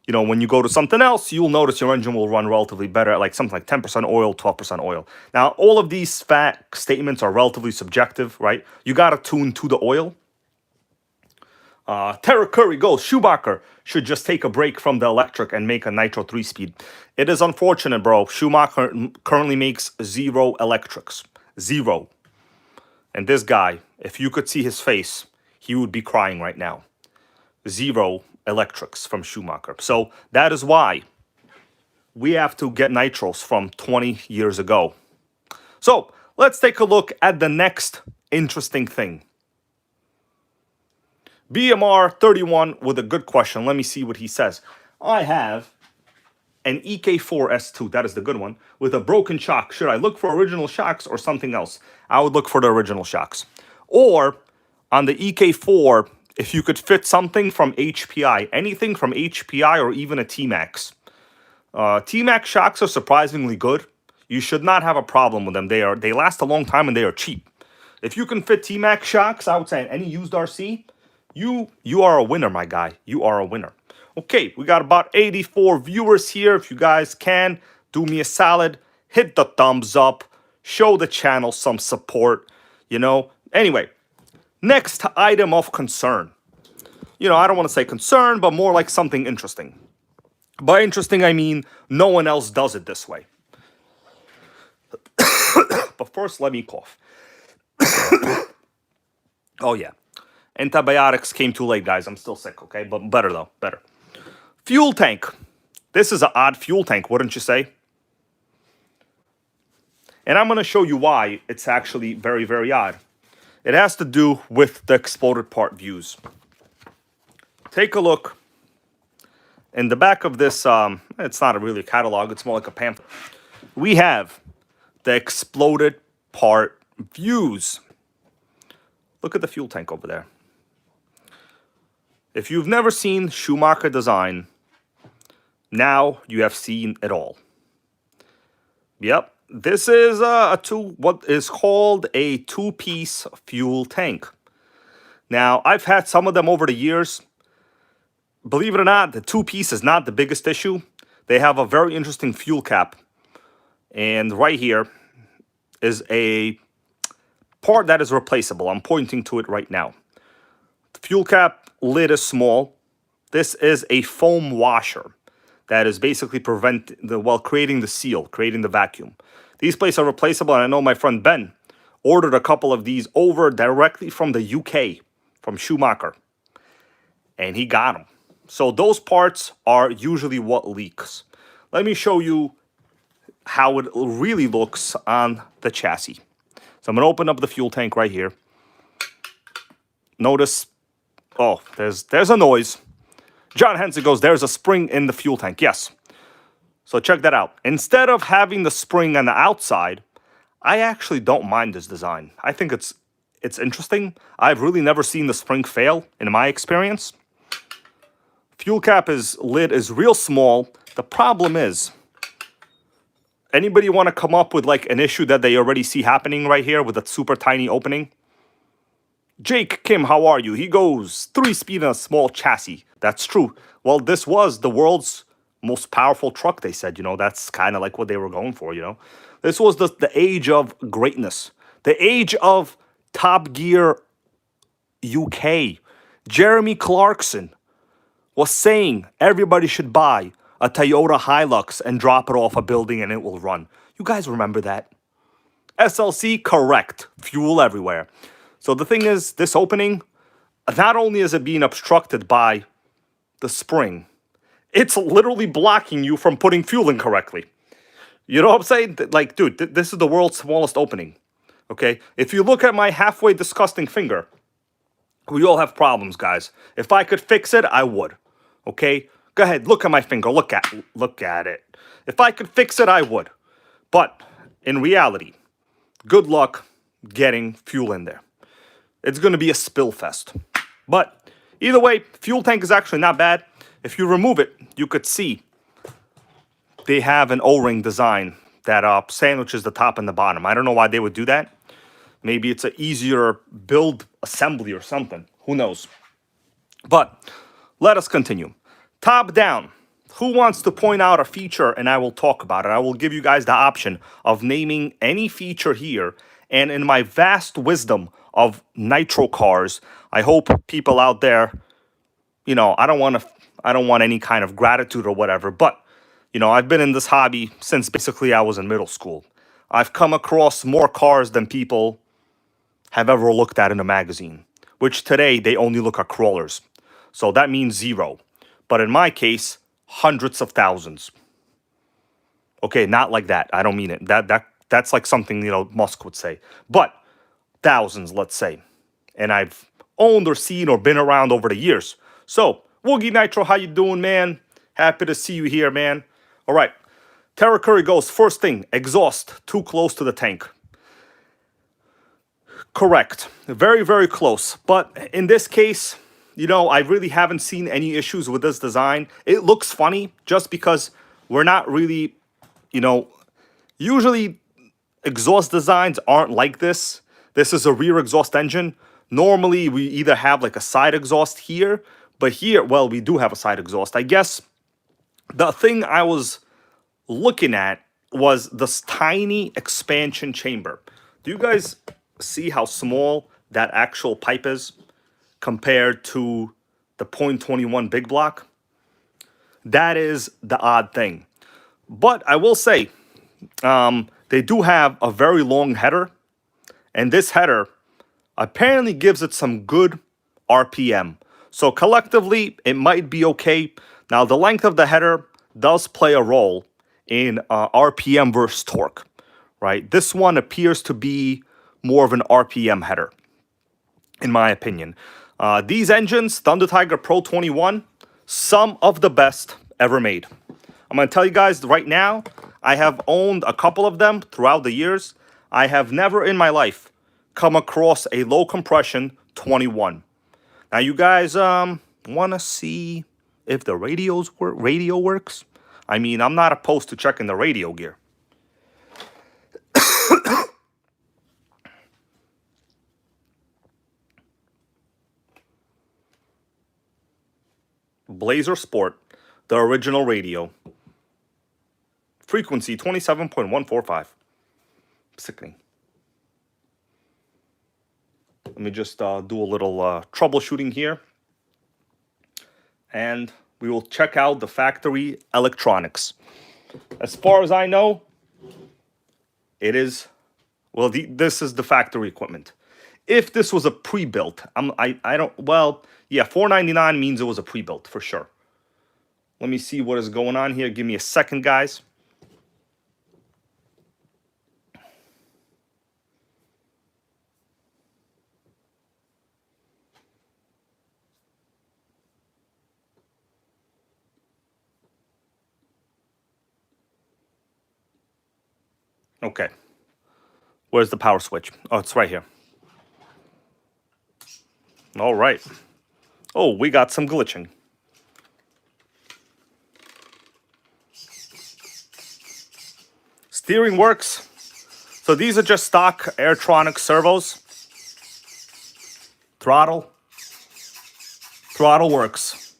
you know, when you go to something else, you'll notice your engine will run relatively better at like something like 10% oil, 12% oil. Now, all of these fact statements are relatively subjective, right? You got to tune to the oil. Tara Curry goes, Schumacher should just take a break from the electric and make a Nitro 3-speed. It is unfortunate, bro. Schumacher currently makes 0 electrics. 0. And this guy, if you could see his face, he would be crying right now. 0 electrics from Schumacher. So that is why we have to get nitros from 20 years ago. So let's take a look at the next interesting thing. BMR31 with a good question. Let me see what he says. I have an EK4S2, that is the good one, with a broken shock. Should I look for original shocks or something else? I would look for the original shocks. Or on the EK4, if you could fit something from HPI, anything from HPI or even a T-Max. T-Max shocks are surprisingly good. You should not have a problem with them. They last a long time and they are cheap. If you can fit T-Max shocks, I would say any used RC, you are a winner, my guy. You are a winner. Okay, we got about 84 viewers here. If you guys can, do me a solid. Hit the thumbs up. Show the channel some support, you know. Anyway, next item of concern. You know, I don't want to say concern, but more like something interesting. By interesting, I mean no one else does it this way. But first, let me cough. Oh, yeah. Antibiotics came too late, guys. I'm still sick, okay? But better, though. Better. Fuel tank. This is an odd fuel tank, wouldn't you say? And I'm going to show you why it's actually very, very odd. It has to do with the exploded part views. Take a look. In the back of this, it's not really a catalog. It's more like a pamphlet. We have the exploded part views. Look at the fuel tank over there. If you've never seen Schumacher design, now you have seen it all. Yep, this is what is called a two-piece fuel tank. Now, I've had some of them over the years. Believe it or not, the two-piece is not the biggest issue. They have a very interesting fuel cap. And right here is a part that is replaceable. I'm pointing to it right now. The fuel cap lid is small. This is a foam washer that is basically creating the seal, creating the vacuum. These plates are replaceable, and I know my friend Ben ordered a couple of these over directly from the UK, from Schumacher, and he got them. So those parts are usually what leaks. Let me show you how it really looks on the chassis. So I'm going to open up the fuel tank right here. Notice, oh, there's a noise. John Henson goes, there's a spring in the fuel tank. Yes. So check that out. Instead of having the spring on the outside, I actually don't mind this design. I think it's interesting. I've really never seen the spring fail in my experience. Fuel cap lid is real small. The problem is, anybody want to come up with like an issue that they already see happening right here with a super tiny opening? Jake Kim, how are you? He goes, 3-speed and a small chassis. That's true. Well, this was the world's most powerful truck, they said. You know, that's kind of like what they were going for, you know. This was the age of greatness. The age of Top Gear UK. Jeremy Clarkson was saying everybody should buy a Toyota Hilux and drop it off a building and it will run. You guys remember that? SLC, correct. Fuel everywhere. So the thing is, this opening, not only is it being obstructed by the spring, it's literally blocking you from putting fuel in correctly. You know what I'm saying? Like, dude, this is the world's smallest opening. Okay? If you look at my halfway disgusting finger, we all have problems, guys. If I could fix it, I would. Okay? Go ahead, look at my finger. Look at it. If I could fix it, I would. But in reality, good luck getting fuel in there. it's going to be a spill fest. But either way, fuel tank is actually not bad. If you remove it, you could see they have an O-ring design that sandwiches the top and the bottom. I don't know why they would do that. Maybe it's an easier build assembly or something. Who knows? But let us continue. Top down. Who wants to point out a feature and I will talk about it? I will give you guys the option of naming any feature here. And in my vast wisdom of Nitro cars, I hope people out there, you know, I don't want any kind of gratitude or whatever, but you know, I've been in this hobby since basically I was in middle school. I've come across more cars than people have ever looked at in a magazine, which today they only look at crawlers. So that means zero. But in my case, hundreds of thousands. Okay, not like that. I don't mean it. That's like something, you know, Musk would say. But thousands, let's say. And I've owned or seen or been around over the years. So, Woogie Nitro, how you doing, man? Happy to see you here, man. All right. Terra Curry goes, first thing, exhaust too close to the tank. Correct. Very, very close. But in this case, you know, I really haven't seen any issues with this design. It looks funny just because we're not really, you know, usually exhaust designs aren't like this. This is a rear exhaust engine. Normally, we either have like a side exhaust here, but here, well, we do have a side exhaust. I guess the thing I was looking at was this tiny expansion chamber. Do you guys see how small that actual pipe is compared to the .21 big block? That is the odd thing. But I will say, they do have a very long header, and this header apparently gives it some good RPM. So collectively, it might be okay. Now, the length of the header does play a role in RPM versus torque, right? This one appears to be more of an RPM header, in my opinion. These engines, Thunder Tiger Pro 21, some of the best ever made. I'm going to tell you guys right now, I have owned a couple of them throughout the years. I have never in my life come across a low compression 21. Now, you guys want to see if the radio works? I mean, I'm not opposed to checking the radio gear. Blazer Sport, the original radio. Frequency 27.145. Sickening. Let me just do a little troubleshooting here. And we will check out the factory electronics. As far as I know, it is, well, this is the factory equipment. If this was a pre-built, I don't, well, yeah, $4.99 means it was a pre-built for sure. Let me see what is going on here. Give me a second, guys. Okay. Where's the power switch? Oh, it's right here. All right. Oh, we got some glitching. Steering works. So these are just stock Airtronic servos. Throttle works.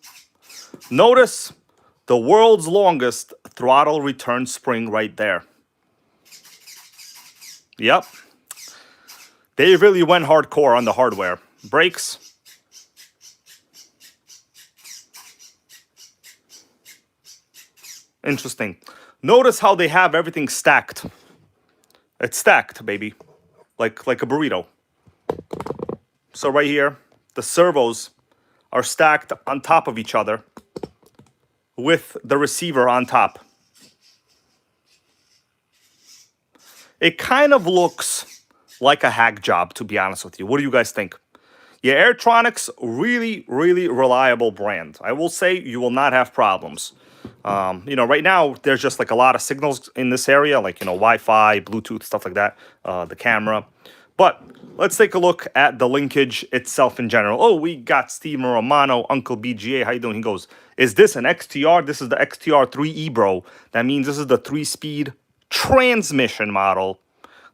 Notice the world's longest throttle return spring right there. Yep. They really went hardcore on the hardware. Brakes. Interesting. Notice how they have everything stacked. It's stacked, baby. Like a burrito. So right here, the servos are stacked on top of each other with the receiver on top. It kind of looks like a hack job, to be honest with you. What do you guys think? Yeah, Airtronics, really, really reliable brand. I will say you will not have problems. You know, right now, there's just like a lot of signals in this area, like, you know, Wi-Fi, Bluetooth, stuff like that, the camera. But let's take a look at the linkage itself in general. Oh, we got Steve Romano, Uncle BGA. How you doing? He goes, is this an XTR? This is the XTR 3E, bro. That means this is the 3-speed transmission model.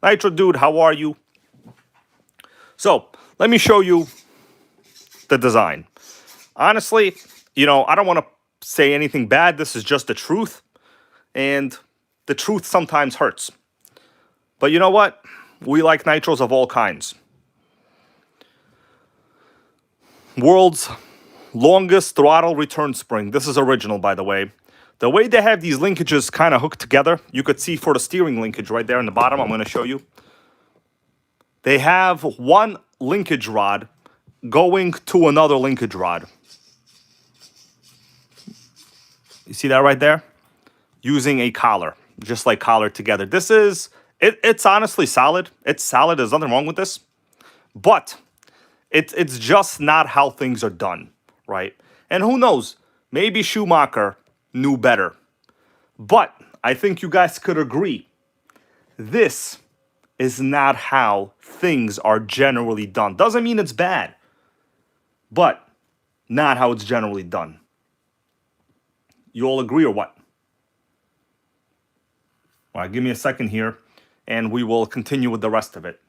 Nitro dude, how are you? So let me show you the design. Honestly, you know, I don't want to say anything bad. This is just the truth. And the truth sometimes hurts. But you know what? We like nitros of all kinds. World's longest throttle return spring. This is original, by the way. The way they have these linkages kind of hooked together, you could see for the steering linkage right there in the bottom, I'm going to show you. They have one linkage rod going to another linkage rod. You see that right there? Using a collar, just like collared together. This is, it's honestly solid. It's solid. There's nothing wrong with this. But it's just not how things are done, right? And who knows? Maybe Schumacher knew better. But I think you guys could agree. This is not how things are generally done. Doesn't mean it's bad, but not how it's generally done. You all agree or what? All right, give me a second here, and we will continue with the rest of it.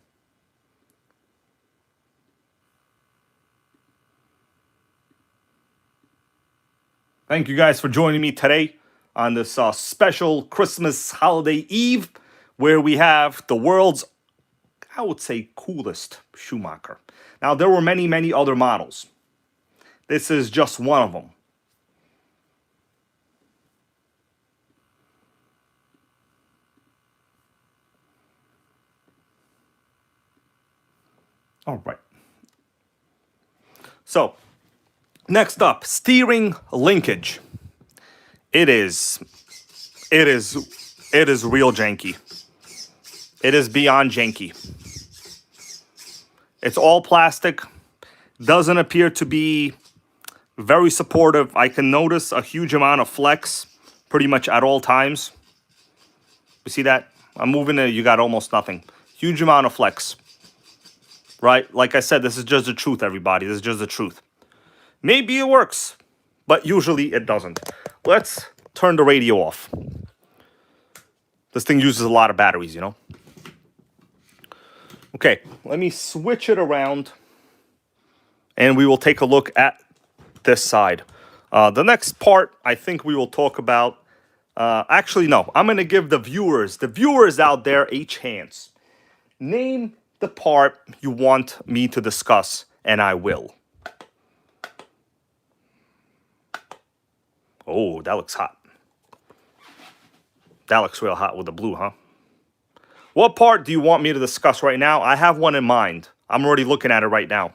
Thank you guys for joining me today on this special Christmas holiday eve, where we have the world's, I would say, coolest Schumacher. Now, there were many, many other models. This is just one of them. All right. So, next up, steering linkage. It is real janky. It is beyond janky. It's all plastic. Doesn't appear to be very supportive. I can notice a huge amount of flex pretty much at all times. You see that? I'm moving it, you got almost nothing. Huge amount of flex. Right? Like I said, this is just the truth, everybody. This is just the truth. Maybe it works, but usually it doesn't. Let's turn the radio off. This thing uses a lot of batteries, you know? Okay, let me switch it around, and we will take a look at this side. The next part, I think we will talk about... actually, no. I'm going to give the viewers out there a chance. Name the part you want me to discuss, and I will. Oh, that looks hot. That looks real hot with the blue, huh? What part do you want me to discuss right now? I have one in mind. I'm already looking at it right now.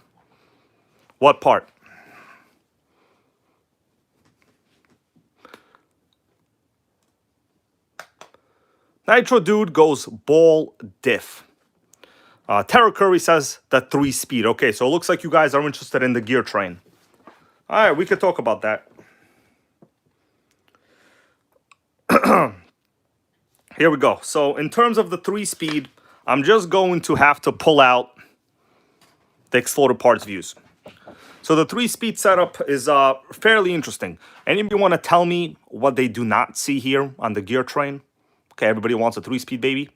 What part? Nitro Dude goes ball diff. Terra Curry says the 3-speed. Okay, so it looks like you guys are interested in the gear train. All right, we could talk about that. Here we go. So in terms of the 3-speed, I'm just going to have to pull out the exploded parts views. So the 3-speed setup is fairly interesting. Anybody want to tell me what they do not see here on the gear train? Okay, everybody wants a 3-speed, baby.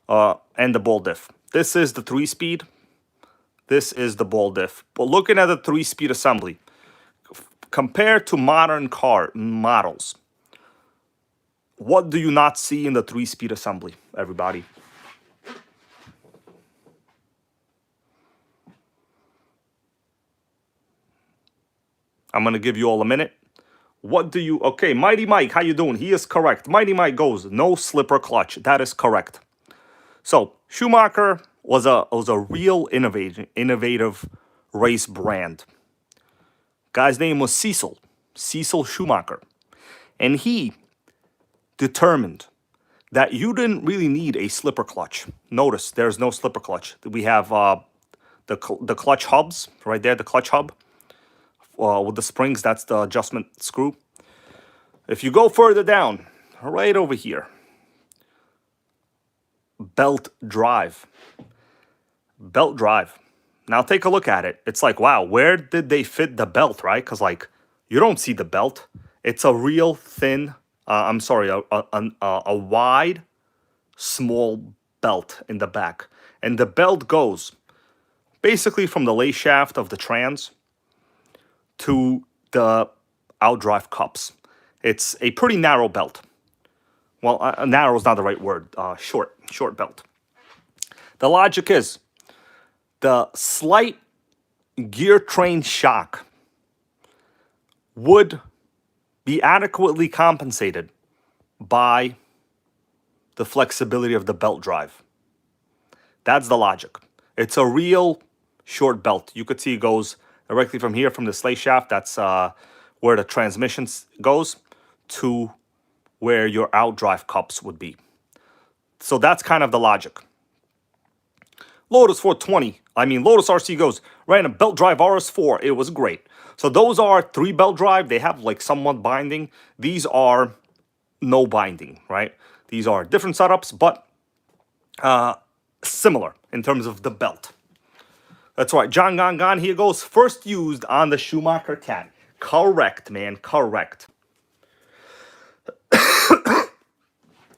And the ball diff. This is the 3-speed. This is the ball diff. But looking at the 3-speed assembly, compared to modern car models, what do you not see in the 3-speed assembly, everybody? I'm going to give you all a minute. What do you... Okay, Mighty Mike, how you doing? He is correct. Mighty Mike goes, no slipper clutch. That is correct. So, Schumacher was a real innovative race brand. Guy's name was Cecil Schumacher. And he determined that you didn't really need a slipper clutch. Notice, there's no slipper clutch. We have the clutch hubs, right there, the clutch hub. With the springs, that's the adjustment screw. If you go further down, right over here, belt drive. belt drive. Now take a look at it. It's like, wow, where did they fit the belt, right? Because like you don't see the belt. It's a real thin, I'm sorry, a wide, small belt in the back. And the belt goes basically from the lay shaft of the trans to the outdrive cups. It's a pretty narrow belt. Well, narrow is not the right word. Short belt. The logic is the slight gear train shock would be adequately compensated by the flexibility of the belt drive. That's the logic. It's a real short belt. You could see it goes directly from here, from the sleigh shaft. That's where the transmission goes to where your outdrive cups would be. So that's kind of the logic. Lotus 420. Lotus RC goes, ran a belt drive RS4. It was great. So those are 3 belt drive. They have like somewhat binding. These are no binding, right? These are different setups, but similar in terms of the belt. That's right. John Gon here goes, first used on the Schumacher Cat. Correct, man. Correct.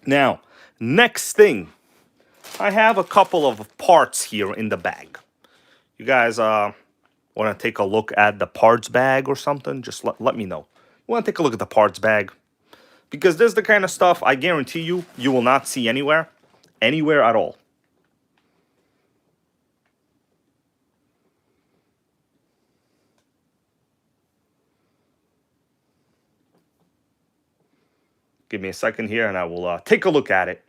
Now, next thing. I have a couple of parts here in the bag. You guys want to take a look at the parts bag or something? Just let me know. You want to take a look at the parts bag? Because this is the kind of stuff I guarantee you will not see anywhere at all. Give me a second here and I will take a look at it.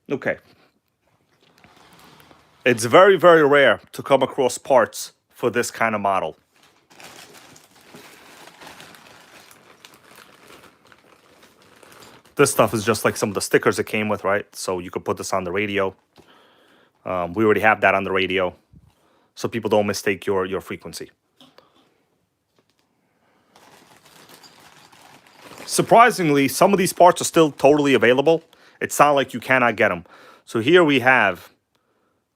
Okay. It's very, very rare to come across parts for this kind of model. This stuff is just like some of the stickers it came with, right? So you could put this on the radio. We already have that on the radio, so people don't mistake your frequency. Surprisingly, some of these parts are still totally available. It's not like you cannot get them. So here we have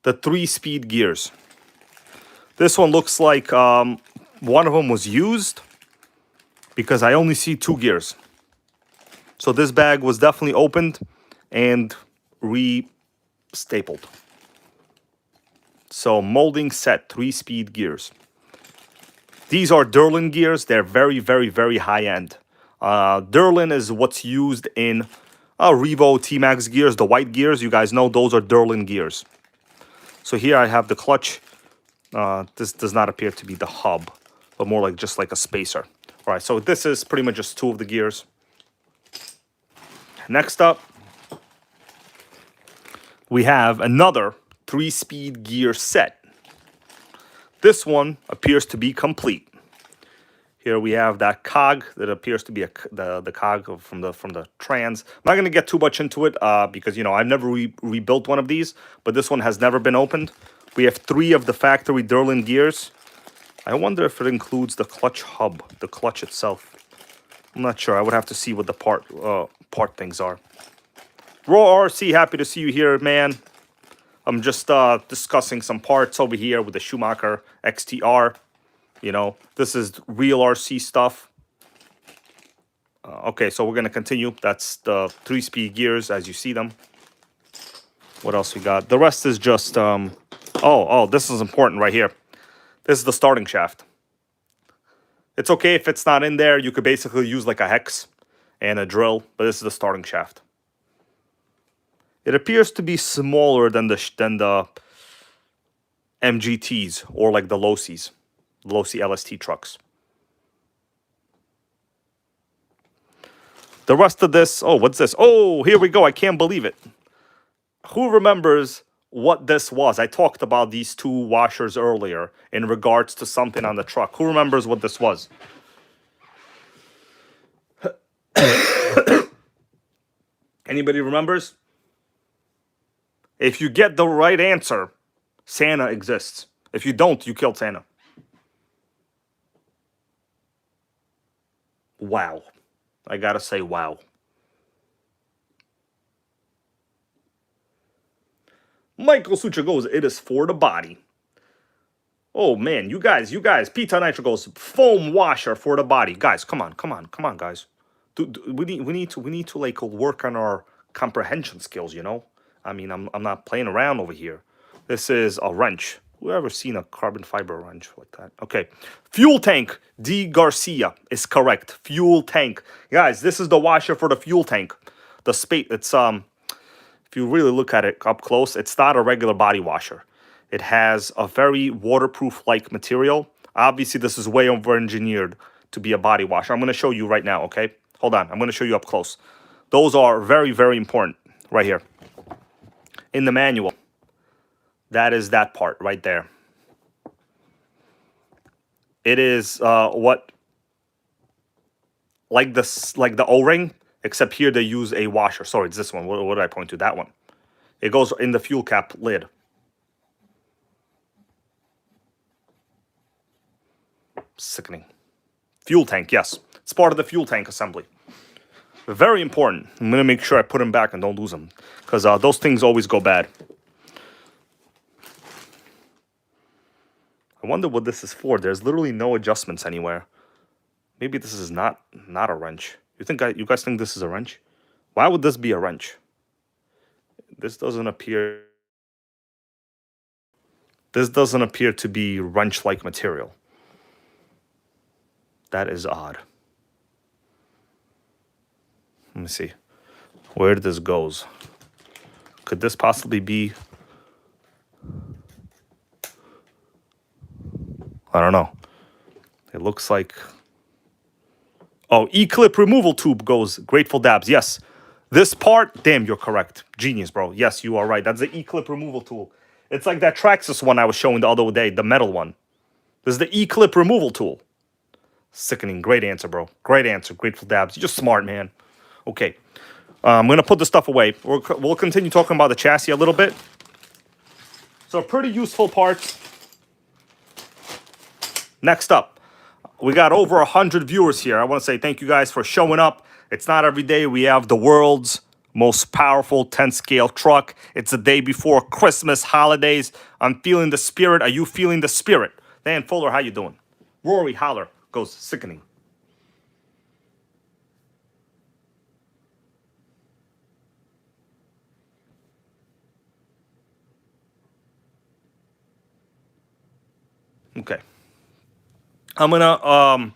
the 3-speed gears. This one looks like one of them was used because I only see 2 gears. So this bag was definitely opened and re-stapled. So molding set, 3-speed gears. These are Derlin gears. They're very, very, very high end. Derlin is what's used in Revo T-Max gears, the white gears. You guys know those are Derlin gears. So here I have the clutch. This does not appear to be the hub, but more like just like a spacer. All right, so this is pretty much just 2 of the gears. Next up, we have another 3-speed gear set. This one appears to be complete. Here we have that cog that appears to be the cog from the trans. I'm not going to get too much into it because, you know, I've never rebuilt one of these, but this one has never been opened. We have 3 of the factory Derlin gears. I wonder if it includes the clutch hub, the clutch itself. I'm not sure. I would have to see what the part things are. Raw RC, happy to see you here, man. I'm just discussing some parts over here with the Schumacher XTR. You know, this is real RC stuff. Okay, so we're going to continue. That's the 3-speed gears as you see them. What else we got? The rest is just... Oh, this is important right here. This is the starting shaft. It's okay if it's not in there. You could basically use like a hex and a drill, but this is the starting shaft. It appears to be smaller than the MGTs or like the Losis. Losi LST trucks. The rest of this, oh, what's this? Oh, here we go. I can't believe it. Who remembers what this was? I talked about these 2 washers earlier in regards to something on the truck. Who remembers what this was? Anybody remembers? If you get the right answer, Santa exists. If you don't, you killed Santa. Wow. I gotta say, wow. Michael Sucha goes, it is for the body. Oh man, you guys, Pizza Nitro goes, foam washer for the body. Guys, come on, guys. We need to like work on our comprehension skills, you know? I mean, I'm not playing around over here. This is a wrench. Who ever seen a carbon fiber wrench like that? Okay. Fuel tank. D. Garcia is correct. Fuel tank. Guys, this is the washer for the fuel tank. The space, it's if you really look at it up close, it's not a regular body washer. It has a very waterproof-like material. Obviously, this is way over-engineered to be a body washer. I'm going to show you right now, okay? Hold on. I'm going to show you up close. Those are very, very important right here. In the manual, that is that part right there. It is what, like the O-ring, except here they use a washer. Sorry, it's this one. What did I point to? That one. It goes in the fuel cap lid. Sickening. Fuel tank, yes. It's part of the fuel tank assembly. Very important. I'm going to make sure I put them back and don't lose them. Because those things always go bad. I wonder what this is for. There's literally no adjustments anywhere. Maybe this is not a wrench. You guys think this is a wrench? Why would this be a wrench? This doesn't appear... This doesn't appear to be wrench-like material. That is odd. Let me see where this goes. Could this possibly be? I don't know. It looks like... Oh, E-clip removal tube goes. Grateful Dabs. Yes. This part, damn, you're correct. Genius, bro. Yes, you are right. That's the E-clip removal tool. It's like that Traxxas one I was showing the other day, the metal one. This is the E-clip removal tool. Sickening. Great answer, bro. Great answer. Grateful Dabs. You're just smart, man. Okay. I'm going to put the stuff away. We'll continue talking about the chassis a little bit. So pretty useful parts. Next up, we got over 100 viewers here. I want to say thank you guys for showing up. It's not every day we have the world's most powerful 10-scale truck. It's the day before Christmas, holidays. I'm feeling the spirit. Are you feeling the spirit? Dan Fuller, how you doing? Rory Holler goes sickening. Okay. I'm gonna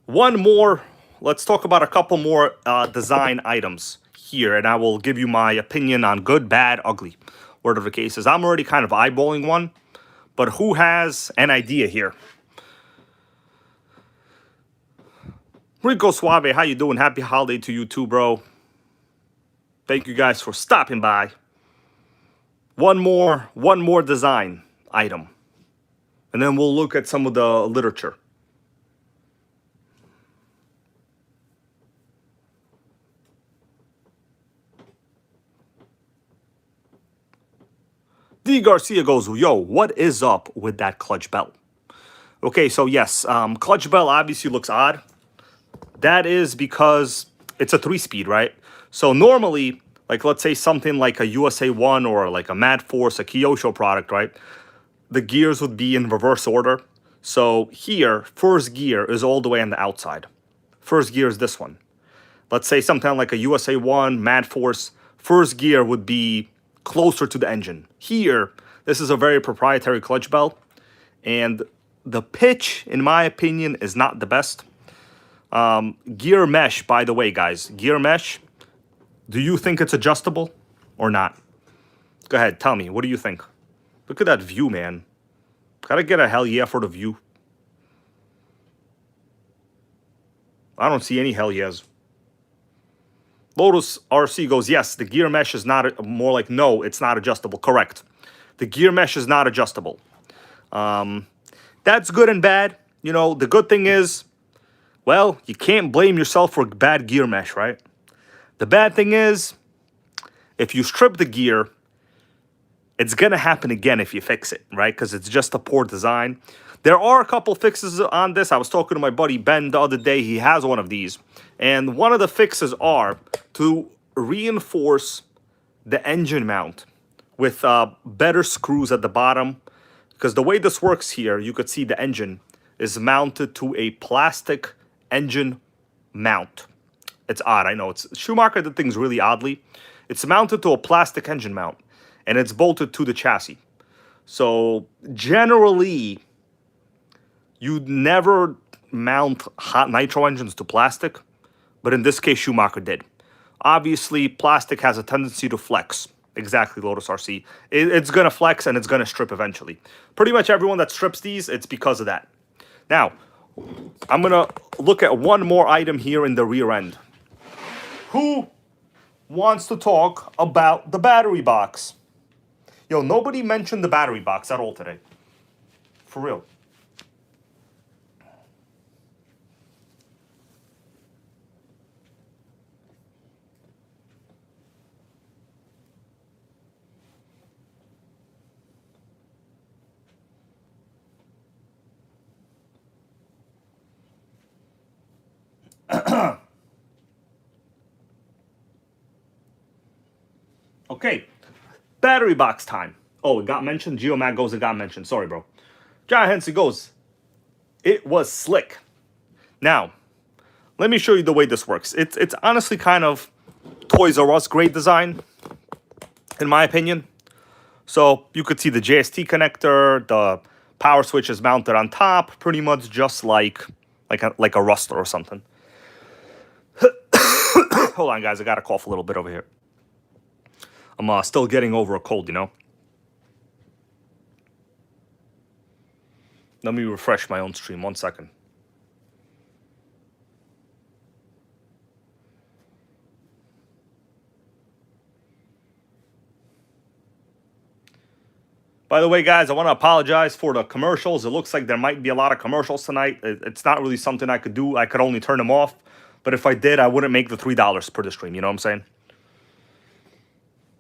one more. Let's talk about a couple more design items here, and I will give you my opinion on good, bad, ugly. Whatever the case is, I'm already kind of eyeballing one, but who has an idea here? Rico Suave, how you doing? Happy holiday to you too, bro. Thank you guys for stopping by. One more design item, and then we'll look at some of the literature. D. Garcia goes, yo, what is up with that clutch belt? Okay, so yes, clutch belt obviously looks odd. That is because it's a 3-speed, right? So normally, like let's say something like a USA 1 or like a Mad Force, a Kyosho product, right? The gears would be in reverse order. So here, first gear is all the way on the outside. First gear is this one. Let's say something like a USA 1, Mad Force, first gear would be closer to the engine. Here, this is a very proprietary clutch belt, and the pitch, in my opinion, is not the best. Gear mesh, by the way, guys, gear mesh, do you think it's adjustable or not? Go ahead, tell me, what do you think? Look at that view, man. Gotta get a hell yeah for the view. I don't see any hell yes. Lotus RC goes, yes, the gear mesh is not, more like, no, it's not adjustable. Correct. The gear mesh is not adjustable. That's good and bad. You know, the good thing is, well, you can't blame yourself for bad gear mesh, right? The bad thing is, if you strip the gear, it's going to happen again if you fix it, right? Because it's just a poor design. There are a couple fixes on this. I was talking to my buddy Ben the other day. He has one of these. And one of the fixes are to reinforce the engine mount with better screws at the bottom. Because the way this works here, you could see the engine is mounted to a plastic engine mount. It's odd, I know. Schumacher did things really oddly. It's mounted to a plastic engine mount, and it's bolted to the chassis. So generally, you'd never mount hot nitro engines to plastic, but in this case, Schumacher did. Obviously, plastic has a tendency to flex. Exactly, Lotus RC. It's going to flex and it's going to strip eventually. Pretty much everyone that strips these, it's because of that. Now, I'm going to look at one more item here in the rear end. Who wants to talk about the battery box? Yo, nobody mentioned the battery box at all today. For real. Okay, battery box time. Oh, it got mentioned. Geomag goes, it got mentioned. Sorry, bro. John Henson goes, it was slick. Now, let me show you the way this works. It's honestly kind of Toys R Us grade design, in my opinion. So you could see the JST connector, the power switch is mounted on top, pretty much just like a Rustler or something. Hold on, guys. I got to cough a little bit over here. I'm still getting over a cold, you know. Let me refresh my own stream. 1 second. By the way, guys, I want to apologize for the commercials. It looks like there might be a lot of commercials tonight. It's not really something I could do. I could only turn them off. But if I did, I wouldn't make the $3 per the stream. You know what I'm saying?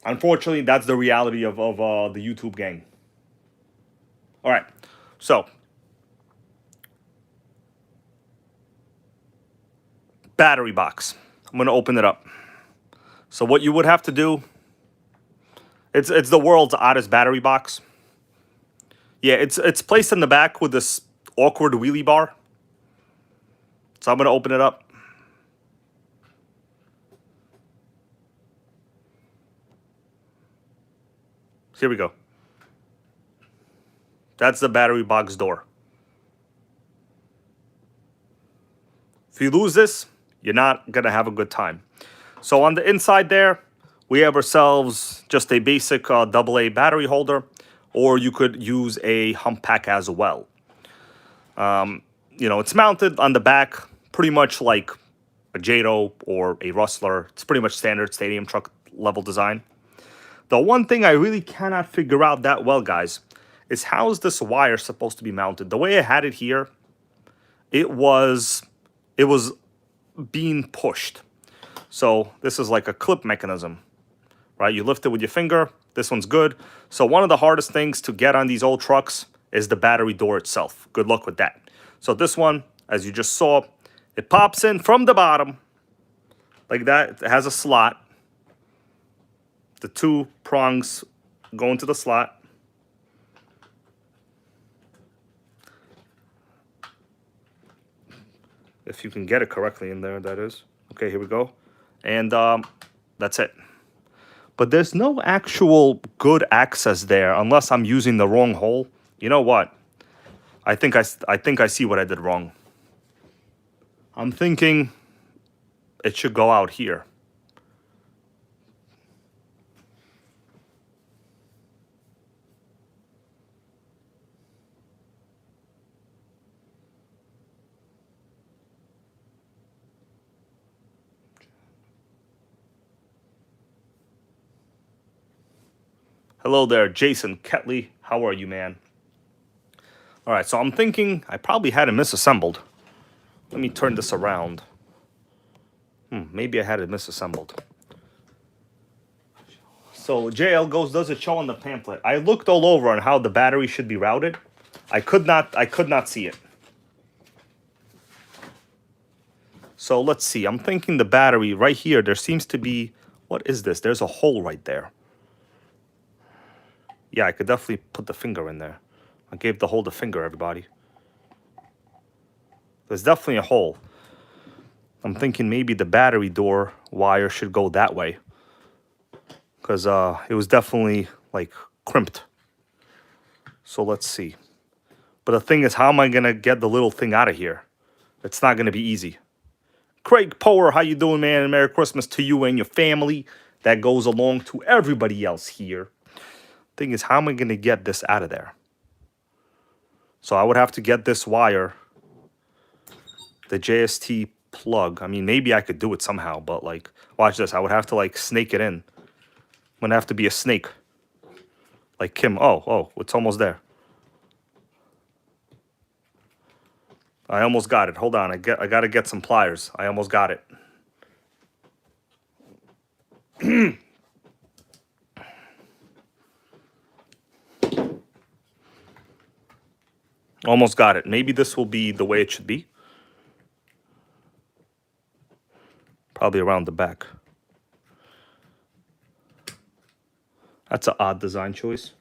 Unfortunately, that's the reality of the YouTube gang. All right. So, battery box. I'm going to open it up. So what you would have to do, it's the world's oddest battery box. Yeah, it's placed in the back with this awkward wheelie bar. So I'm going to open it up. Here we go. That's the battery box door. If you lose this, you're not going to have a good time. So on the inside there, we have ourselves just a basic AA battery holder, or you could use a hump pack as well. You know, it's mounted on the back pretty much like a Jado or a Rustler. It's pretty much standard stadium truck level design. The one thing I really cannot figure out that well, guys, is how is this wire supposed to be mounted? The way I had it here, it was being pushed. So this is like a clip mechanism, right? You lift it with your finger. This one's good. So one of the hardest things to get on these old trucks is the battery door itself. Good luck with that. So this one, as you just saw, it pops in from the bottom like that. It has a slot. The two prongs go into the slot. If you can get it correctly in there, that is. Okay, here we go. And that's it. But there's no actual good access there unless I'm using the wrong hole. You know what? I think I see what I did wrong. I'm thinking it should go out here. Hello there, Jason Ketley. How are you, man? All right, so I'm thinking I probably had it misassembled. Let me turn this around. Maybe I had it misassembled. So JL goes, does it show on the pamphlet? I looked all over on how the battery should be routed. I could not see it. So let's see. I'm thinking the battery right here, there seems to be, what is this? There's a hole right there. Yeah, I could definitely put the finger in there. I gave the hole the finger, everybody. There's definitely a hole. I'm thinking maybe the battery door wire should go that way. Because it was definitely, like, crimped. So let's see. But the thing is, how am I going to get the little thing out of here? It's not going to be easy. Craig Power, how you doing, man? And Merry Christmas to you and your family. That goes along to everybody else here. Thing is, how am I going to get this out of there? So I would have to get this wire, the JST plug. I mean, maybe I could do it somehow, but, like, watch this. I would have to, like, snake it in. I'm going to have to be a snake. Like Kim. Oh, it's almost there. I almost got it. Hold on. I got to get some pliers. I almost got it. Almost got it. Maybe this will be the way it should be. Probably around the back. That's an odd design choice.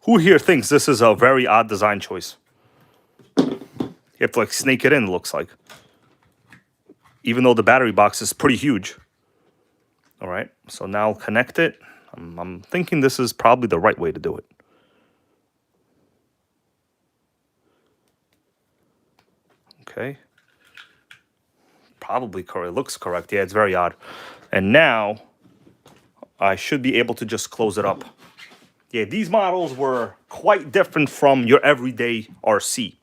Who here thinks this is a very odd design choice? You have to, like, snake it in, it looks like. Even though the battery box is pretty huge. All right, so now connect it. I'm thinking this is probably the right way to do it. Okay. Probably correct. It looks correct. Yeah, it's very odd. And now I should be able to just close it up. Yeah, these models were quite different from your everyday RC.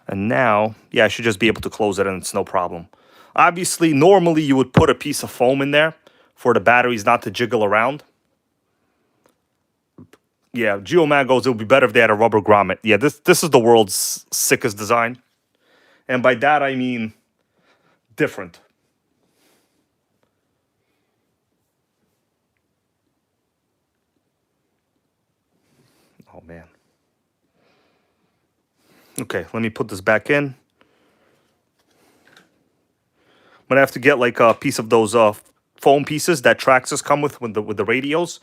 And now, yeah, I should just be able to close it and it's no problem. Obviously, normally you would put a piece of foam in there for the batteries not to jiggle around. Yeah, Geomag goes, it would be better if they had a rubber grommet. Yeah, this is the world's sickest design. And by that, I mean different. Oh, man. Okay, let me put this back in. I'm going to have to get, like, a piece of those foam pieces that Traxxas come with the radios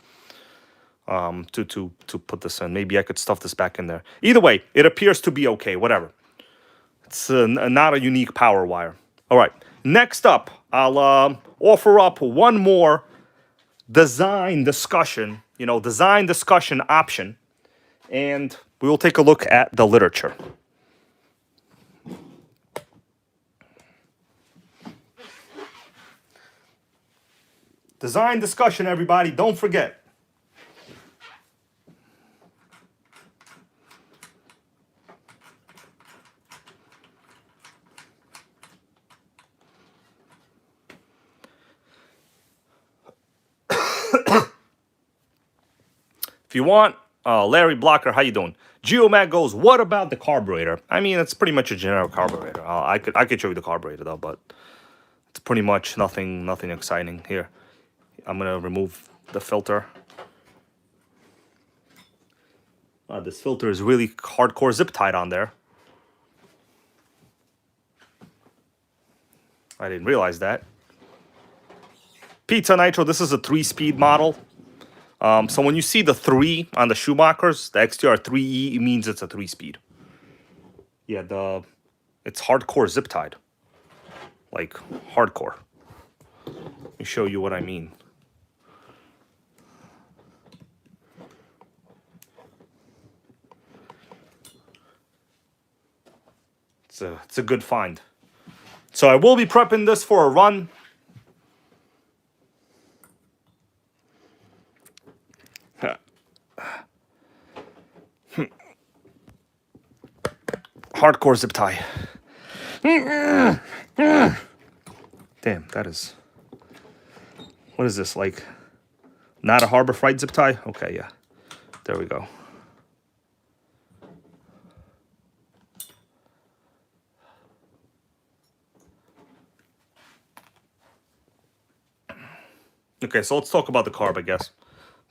to put this in. Maybe I could stuff this back in there. Either way, it appears to be okay, whatever. It's not a unique power wire. All right, next up, I'll offer up one more design discussion, design discussion option, and we will take a look at the literature. Design discussion, everybody, don't forget. If you want, Larry Blocker, how you doing? Geomag goes, what about the carburetor? I mean, it's pretty much a generic carburetor. I could show you the carburetor though, but it's pretty much nothing exciting here. I'm gonna remove the filter. This filter is really hardcore zip tied on there. I didn't realize that. Pizza Nitro, this is a 3-speed model. So when you see the 3 on the Schumachers, the XTR 3E, it means it's a 3-speed. Yeah, it's hardcore zip tied. Like, hardcore. Let me show you what I mean. It's a good find. So I will be prepping this for a run. Hardcore zip tie. Damn, that is... What is this, like... Not a Harbor Freight zip tie? Okay, yeah. There we go. Okay, so let's talk about the carb, I guess.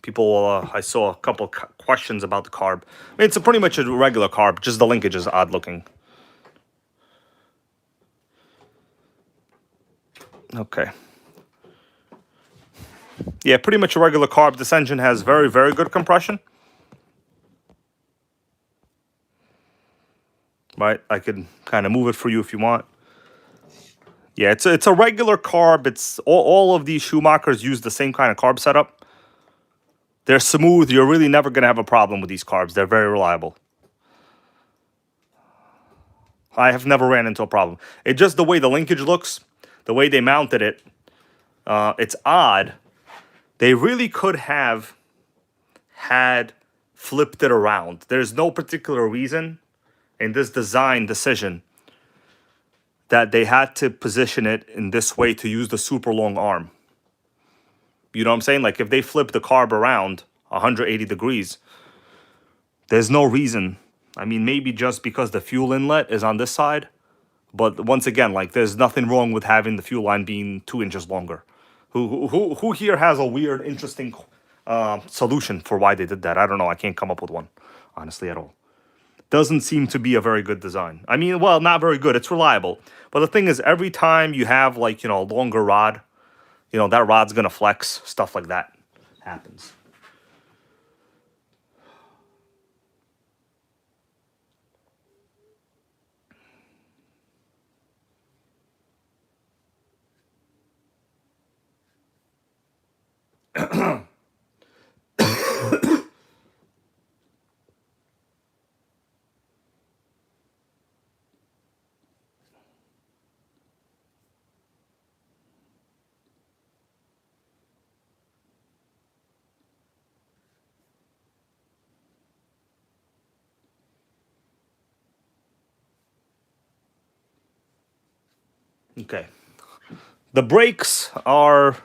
People, I saw a couple questions about the carb. I mean, it's pretty much a regular carb, just the linkage is odd looking. Okay. Yeah, pretty much a regular carb. This engine has very, very good compression. Right, I could kind of move it for you if you want. Yeah, it's a regular carb. It's all of these Schumachers use the same kind of carb setup. They're smooth. You're really never going to have a problem with these carbs. They're very reliable. I have never ran into a problem. It's just the way the linkage looks, the way they mounted it. It's odd. They really could have had flipped it around. There's no particular reason in this design decision that they had to position it in this way to use the super long arm. You know what I'm saying? Like if they flip the carb around 180 degrees, there's no reason. I mean, maybe just because the fuel inlet is on this side. But once again, like there's nothing wrong with having the fuel line being 2 inches longer. Who here has a weird, interesting solution for why they did that? I don't know. I can't come up with one, honestly, at all. Doesn't seem to be a very good design. I mean, well, not very good. It's reliable. But the thing is, every time you have, like, you know, a longer rod, you know, that rod's going to flex. Stuff like that happens. Okay. The brakes are,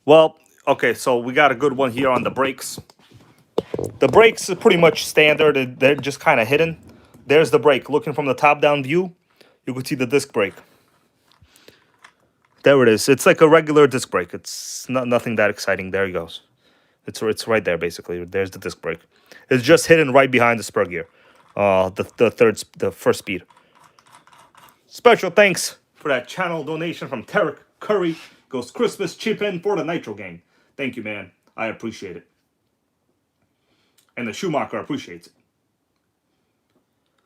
well, okay, so we got a good one here on the brakes. The brakes are pretty much standard. They're just kind of hidden. There's the brake. Looking from the top-down view, you could see the disc brake. There it is. It's like a regular disc brake. It's nothing that exciting. There he goes. It's right there, basically. There's the disc brake. It's just hidden right behind the spur gear. The first speed. Special thanks for that channel donation from Tarek Curry. Goes Christmas chip in for the Nitro game. Thank you, man. I appreciate it. And the Schumacher appreciates it.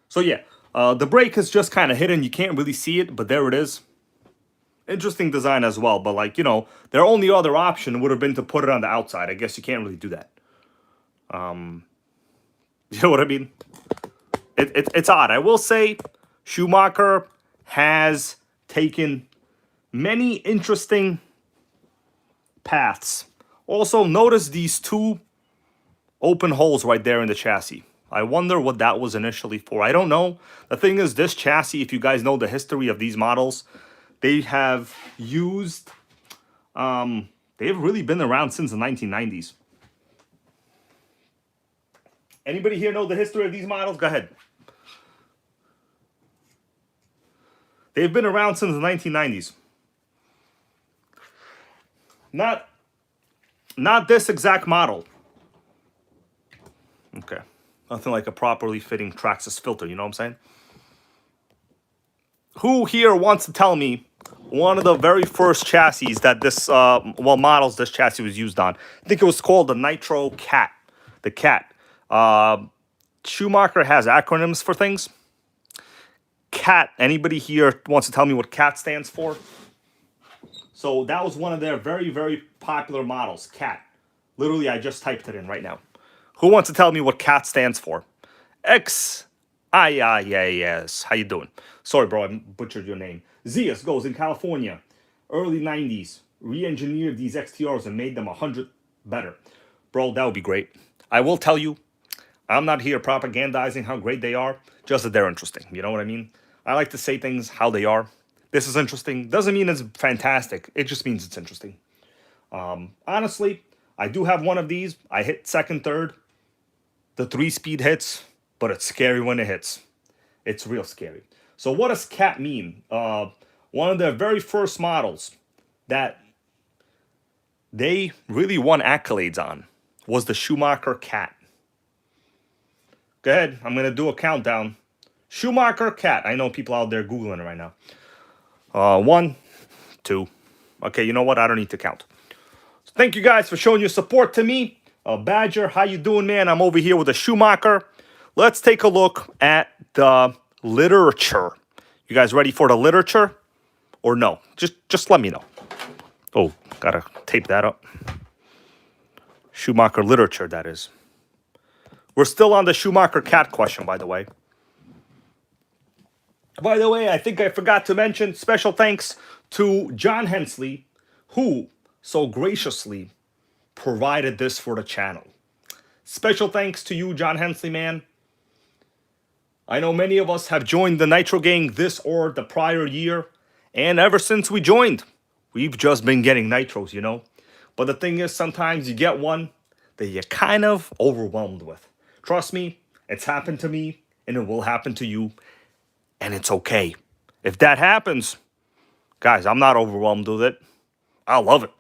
So yeah, the brake is just kind of hidden. You can't really see it, but there it is. Interesting design as well, but like, you know, their only other option would have been to put it on the outside. I guess you can't really do that. You know what I mean? It's odd. I will say Schumacher has taken many interesting paths. Also, notice these two open holes right there in the chassis. I wonder what that was initially for. I don't know. The thing is, this chassis, if you guys know the history of these models, they have used, they've really been around since the 1990s. Anybody here know the history of these models? Go ahead. They've been around since the 1990s. Not this exact model. Okay. Nothing like a properly fitting Traxxas filter, you know what I'm saying? Who here wants to tell me one of the very first chassis that this, models this chassis was used on? I think it was called the Nitro Cat. The Cat. Schumacher has acronyms for things. CAT. Anybody here wants to tell me what CAT stands for? So that was one of their very, very popular models, CAT. Literally, I just typed it in right now. Who wants to tell me what CAT stands for? Yes. How you doing? Sorry, bro, I butchered your name. Zeus goes in California. Early 90s. Re-engineered these XTRs and made them 100 better. Bro, that would be great. I will tell you, I'm not here propagandizing how great they are, just that they're interesting. You know what I mean? I like to say things how they are. This is interesting. Doesn't mean it's fantastic. It just means it's interesting. Honestly, I do have one of these. I hit second, third. The 3-speed hits, but it's scary when it hits. It's real scary. So what does CAT mean? One of the very first models that they really won accolades on was the Schumacher cat. Go ahead, I'm going to do a countdown. Schumacher cat. I know people out there Googling it right now. 1, 2. Okay, you know what? I don't need to count. So thank you guys for showing your support to me. Badger, how you doing, man? I'm over here with a Schumacher. Let's take a look at the literature. You guys ready for the literature? Or no? Just let me know. Oh, gotta tape that up. Schumacher literature, that is. We're still on the Schumacher cat question, by the way. By the way, I think I forgot to mention special thanks to John Hensley, who so graciously provided this for the channel. Special thanks to you, John Hensley, man. I know many of us have joined the Nitro gang this or the prior year, and ever since we joined, we've just been getting Nitros, you know? But the thing is, sometimes you get one that you're kind of overwhelmed with. Trust me, it's happened to me, and it will happen to you, and it's okay. If that happens, guys, I'm not overwhelmed with it. I love it.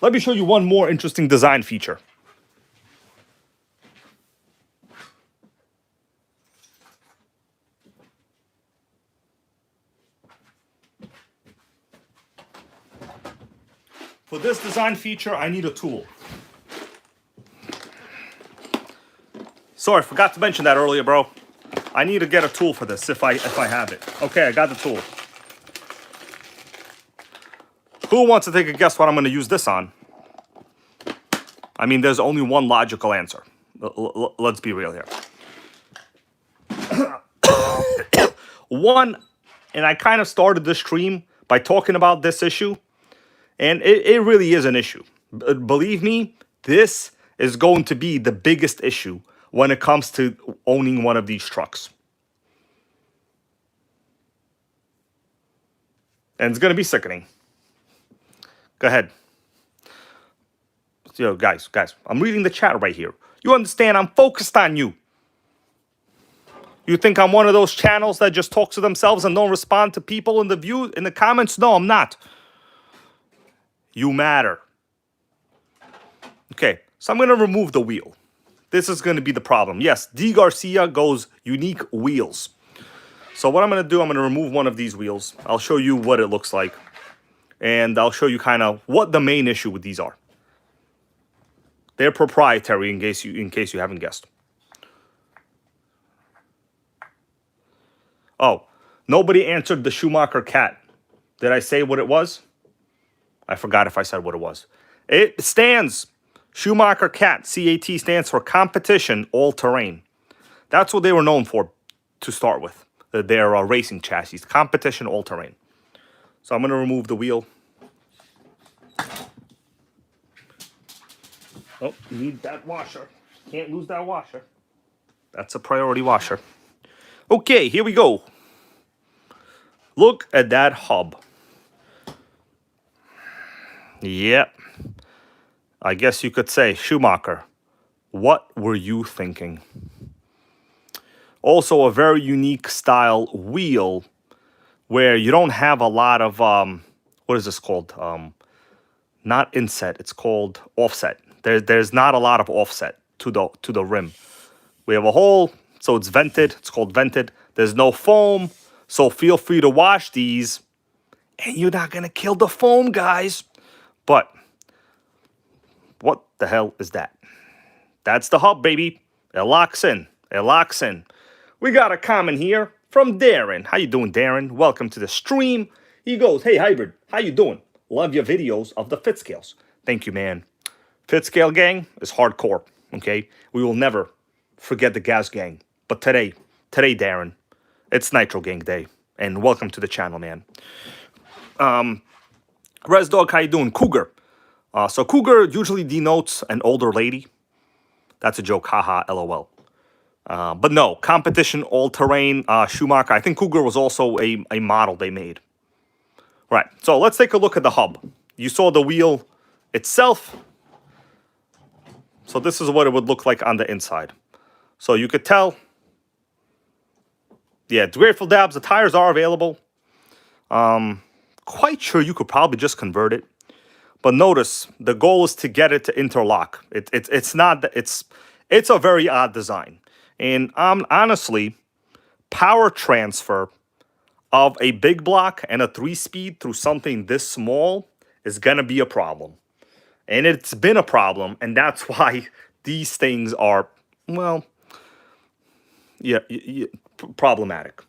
Let me show you one more interesting design feature. For this design feature, I need a tool. Sorry, forgot to mention that earlier, bro. I need to get a tool for this if I have it. Okay, I got the tool. Who wants to take a guess what I'm going to use this on? I mean, there's only one logical answer. Let's be real here. One, and I kind of started this stream by talking about this issue, and it really is an issue. Believe me, this is going to be the biggest issue when it comes to owning one of these trucks. And it's going to be sickening. Go ahead. Yo, guys, I'm reading the chat right here. You understand? I'm focused on you. You think I'm one of those channels that just talks to themselves and don't respond to people in the comments? No, I'm not. You matter. Okay, so I'm going to remove the wheel. This is going to be the problem. Yes, D. Garcia goes unique wheels. So what I'm going to do, I'm going to remove one of these wheels. I'll show you what it looks like. And I'll show you kind of what the main issue with these are. They're proprietary in case you haven't guessed. Oh, nobody answered the Schumacher cat. Did I say what it was? I forgot if I said what it was. It stands, Schumacher cat, CAT stands for competition all-terrain. That's what they were known for to start with. Their racing chassis, competition all-terrain. So I'm going to remove the wheel. Oh, need that washer. Can't lose that washer. That's a priority washer. Okay, here we go. Look at that hub. Yep. I guess you could say, Schumacher, what were you thinking? Also a very unique style wheel where you don't have a lot of, what is this called? Not inset, it's called offset. There's not a lot of offset to the rim. We have a hole, so it's vented. It's called vented. There's no foam, so feel free to wash these. And you're not going to kill the foam, guys. But what the hell is that? That's the hub, baby. It locks in. It locks in. We got a comment here from Darren. How you doing, Darren? Welcome to the stream. He goes, hey, Hybrid, how you doing? Love your videos of the fit scales. Thank you, man. Fit scale gang is hardcore, okay? We will never forget the gas gang. But today, Darren, it's Nitro Gang Day. And welcome to the channel, man. Res Dog, how you doing? Cougar. So Cougar usually denotes an older lady. That's a joke, haha, lol. But no, competition, all-terrain, Schumacher. I think Cougar was also a model they made. Right, so let's take a look at the hub. You saw the wheel itself. So this is what it would look like on the inside. So you could tell. Yeah, Grateful Dabs, the tires are available. Quite sure you could probably just convert it. But notice the goal is to get it to interlock. It's not it's a very odd design, and honestly, power transfer of a big block and a 3-speed through something this small is gonna be a problem, and it's been a problem, and that's why these things are, well, yeah, problematic.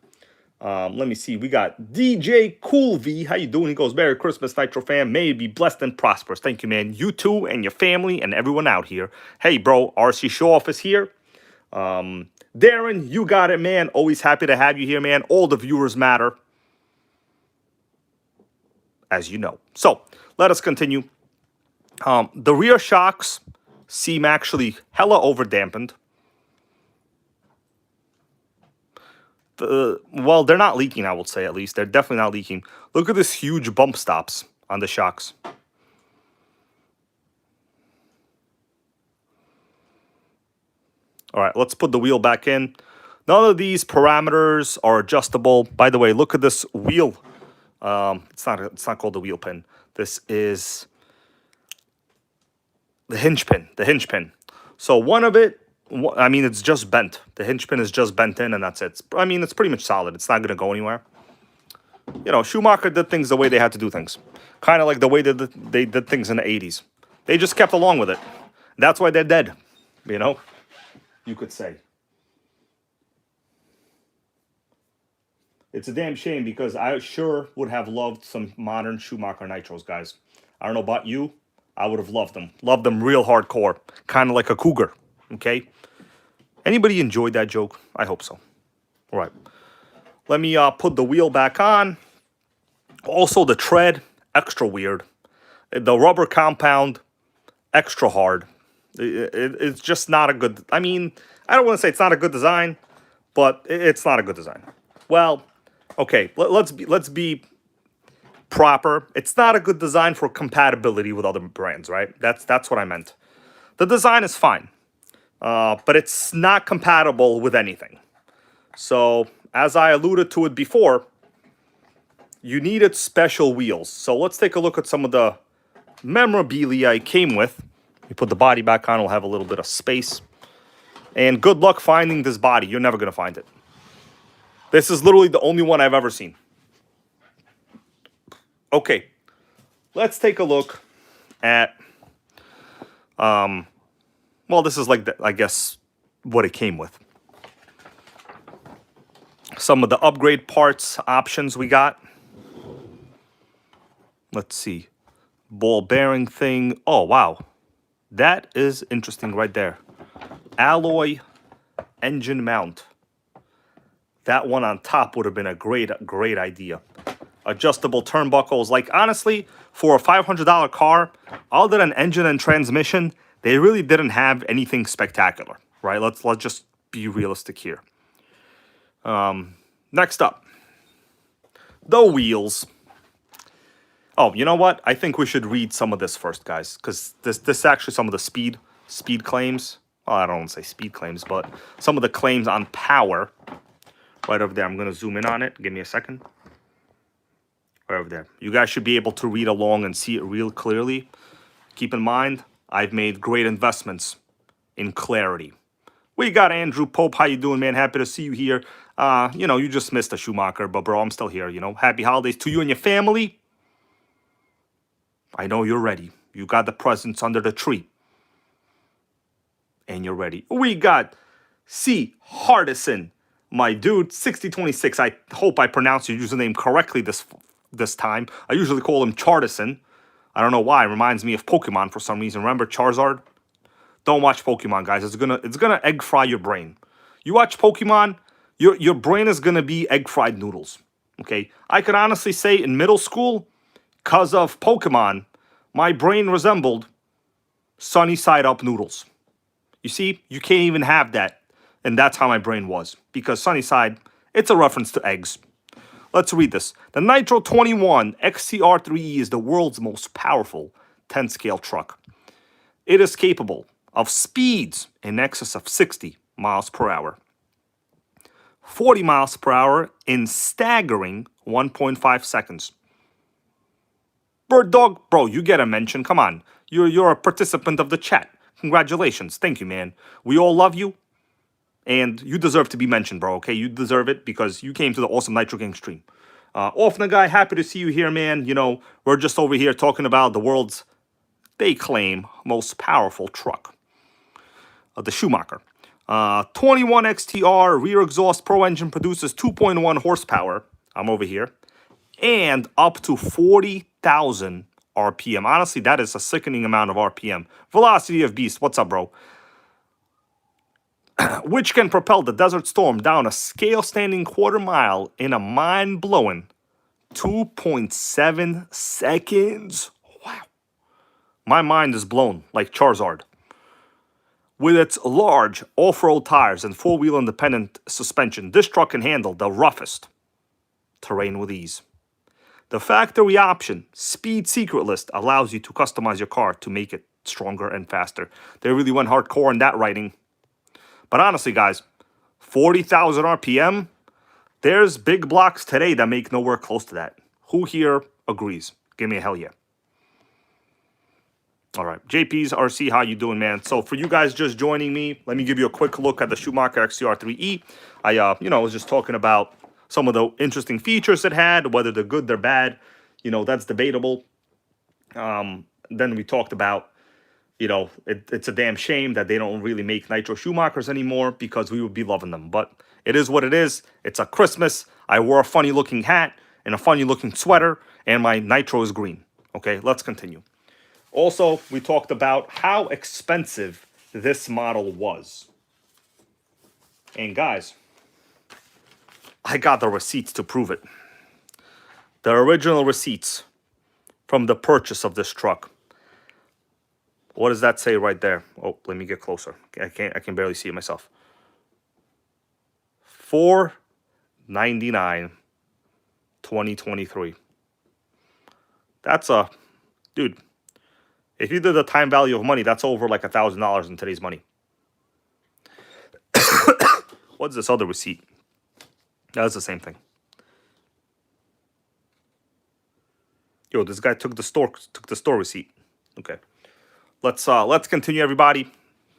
Let me see. We got DJ Cool V. How you doing? He goes, Merry Christmas, Nitro fam. May you be blessed and prosperous. Thank you, man. You too and your family and everyone out here. Hey, bro, RC Show Off is here. Darren, you got it, man. Always happy to have you here, man. All the viewers matter, as you know. So, let us continue. The rear shocks seem actually hella over-dampened. Well, they're not leaking, I would say, at least. They're definitely not leaking. Look at this huge bump stops on the shocks. All right, let's put the wheel back in. None of these parameters are adjustable. By the way, look at this wheel. It's not called the wheel pin. This is the hinge pin. The hinge pin. So one of it, I mean, it's just bent. The hinge pin is just bent in, and that's it. I mean, it's pretty much solid. It's not going to go anywhere. You know, Schumacher did things the way they had to do things. Kind of like the way they did things in the 80s. They just kept along with it. That's why they're dead, you know? You could say. It's a damn shame because I sure would have loved some modern Schumacher Nitros, guys. I don't know about you. I would have loved them. Loved them real hardcore. Kind of like a cougar, okay? Anybody enjoyed that joke? I hope so. All right. Let me put the wheel back on. Also, the tread, extra weird. The rubber compound, extra hard. It's just not a good... I mean, I don't want to say it's not a good design, but it's not a good design. Well, okay, let's be proper. It's not a good design for compatibility with other brands, right? That's what I meant. The design is fine. But it's not compatible with anything. So, as I alluded to it before, you needed special wheels. So let's take a look at some of the memorabilia I came with. You put the body back on, we'll have a little bit of space. And good luck finding this body. You're never going to find it. This is literally the only one I've ever seen. Okay, let's take a look at... well, this is like, I guess, what it came with. Some of the upgrade parts options we got. Let's see. Ball bearing thing. Oh, wow. That is interesting right there. Alloy engine mount. That one on top would have been a great idea. Adjustable turnbuckles. Like, honestly, for a $500 car, other than engine and transmission, they really didn't have anything spectacular, right? Let's just be realistic here. Next up, the wheels. Oh, you know what? I think we should read some of this first, guys, because this is actually some of the speed claims. Well, I don't want to say speed claims, but some of the claims on power. Right over there. I'm going to zoom in on it. Give me a second. Right over there. You guys should be able to read along and see it real clearly. Keep in mind, I've made great investments in clarity. We got Andrew Pope. How you doing, man? Happy to see you here. You know, you just missed a Schumacher, but bro, I'm still here, you know. Happy holidays to you and your family. I know you're ready. You got the presents under the tree. And you're ready. We got C. Hardison, my dude, 6026. I hope I pronounced your username correctly this time. I usually call him Chardison. I don't know why. It reminds me of Pokemon for some reason. Remember Charizard? Don't watch Pokemon, guys. It's gonna egg fry your brain. You watch Pokemon, your brain is gonna be egg fried noodles. Okay? I could honestly say in middle school, because of Pokemon, my brain resembled sunny side up noodles. You see, you can't even have that. And that's how my brain was. Because sunny side, it's a reference to eggs. Let's read this. The Nitro 21 XCR3E is the world's most powerful 10-scale truck. It is capable of speeds in excess of 60 miles per hour. 40 miles per hour in staggering 1.5 seconds. Bird Dog, bro, you get a mention. Come on. You're a participant of the chat. Congratulations. Thank you, man. We all love you. And you deserve to be mentioned, bro, okay? You deserve it because you came to the Awesome Nitro Gang stream. Offna guy, happy to see you here, man. You know, we're just over here talking about the world's, they claim, most powerful truck. The Schumacher. 21 XTR, rear exhaust, pro engine, produces 2.1 horsepower. I'm over here. And up to 40,000 RPM. Honestly, that is a sickening amount of RPM. Velocity of Beast, what's up, bro? Which can propel the Desert Storm down a scale-standing quarter mile in a mind-blowing 2.7 seconds. Wow. My mind is blown like Charizard. With its large off-road tires and four-wheel independent suspension, this truck can handle the roughest terrain with ease. The factory option, Speed Secret List, allows you to customize your car to make it stronger and faster. They really went hardcore in that writing. But honestly, guys, 40,000 RPM, there's big blocks today that make nowhere close to that. Who here agrees? Give me a hell yeah. All right, JP's RC, how you doing, man? So for you guys just joining me, let me give you a quick look at the Schumacher XCR3E. I was just talking about some of the interesting features it had, whether they're good, they're bad. You know, that's debatable. Then we talked about, you know, it's a damn shame that they don't really make Nitro Schumachers anymore because we would be loving them. But it is what it is. It's a Christmas. I wore a funny-looking hat and a funny-looking sweater, and my Nitro is green. Okay, let's continue. Also, we talked about how expensive this model was. And guys, I got the receipts to prove it. The original receipts from the purchase of this truck. What does that say right there? Oh, let me get closer. I can barely see it myself. $499, 2023. That's a, dude, if you did the time value of money, that's over like $1,000 in today's money. What's this other receipt? That's the same thing. Yo, this guy took the store receipt. Okay. Let's continue, everybody.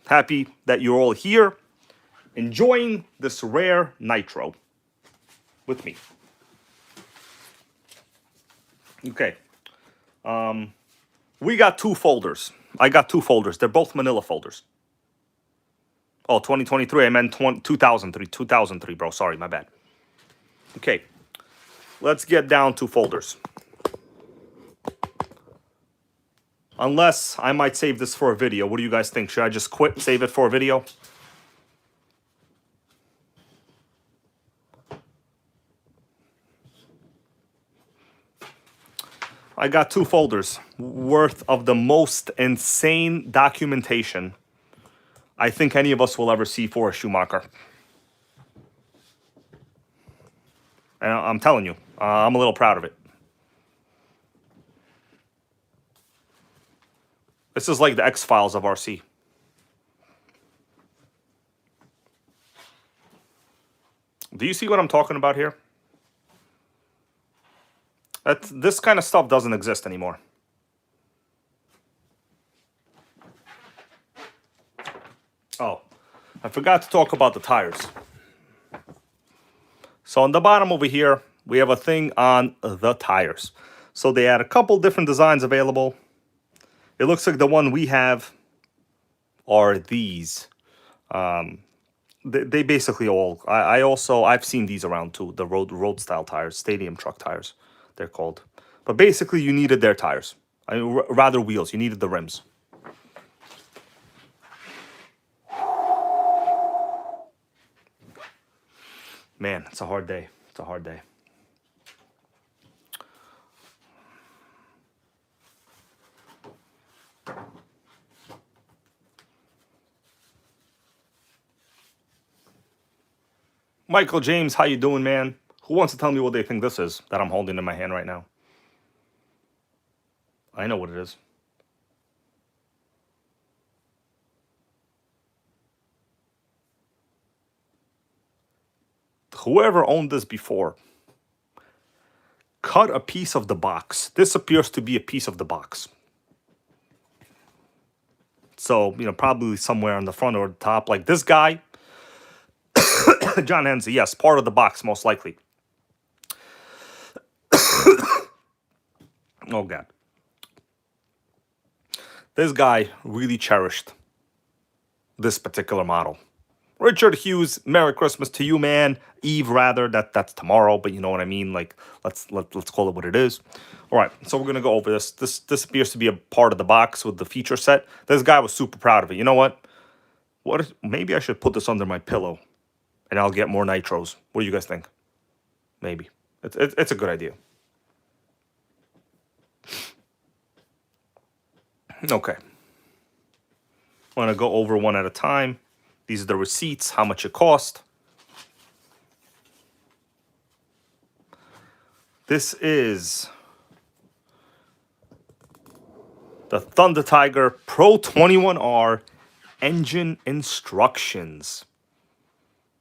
Happy that you're all here, enjoying this rare Nitro with me. Okay. We got two folders. I got two folders. They're both manila folders. Oh, 2023. I meant 2003. 2003, bro. Sorry, my bad. Okay. Let's get down to folders. Unless I might save this for a video. What do you guys think? Should I just quit, save it for a video? I got two folders worth of the most insane documentation I think any of us will ever see for a Schumacher. And I'm telling you, I'm a little proud of it. This is like the X-Files of RC. Do you see what I'm talking about here? This kind of stuff doesn't exist anymore. Oh, I forgot to talk about the tires. So on the bottom over here, we have a thing on the tires. So they had a couple different designs available. It looks like the one we have are these. They basically all. I've seen these around too. The road style tires, stadium truck tires, they're called. But basically, you needed their tires. Rather wheels. You needed the rims. Man, it's a hard day. It's a hard day. Michael James, how you doing, man? Who wants to tell me what they think this is that I'm holding in my hand right now? I know what it is. Whoever owned this before, cut a piece of the box. This appears to be a piece of the box. So, probably somewhere on the front or the top, like this guy, John Hensley, yes, part of the box, most likely. Oh, God. This guy really cherished this particular model. Richard Hughes, Merry Christmas to you, man. Eve, rather. That's tomorrow, but you know what I mean. Like, let's call it what it is. All right, so we're gonna go over this. This appears to be a part of the box with the feature set. This guy was super proud of it. You know what? Maybe I should put this under my pillow, and I'll get more nitros. What do you guys think? Maybe it's a good idea. Okay, I'm gonna go over one at a time. These are the receipts, how much it cost. This is the Thunder Tiger Pro 21R engine instructions.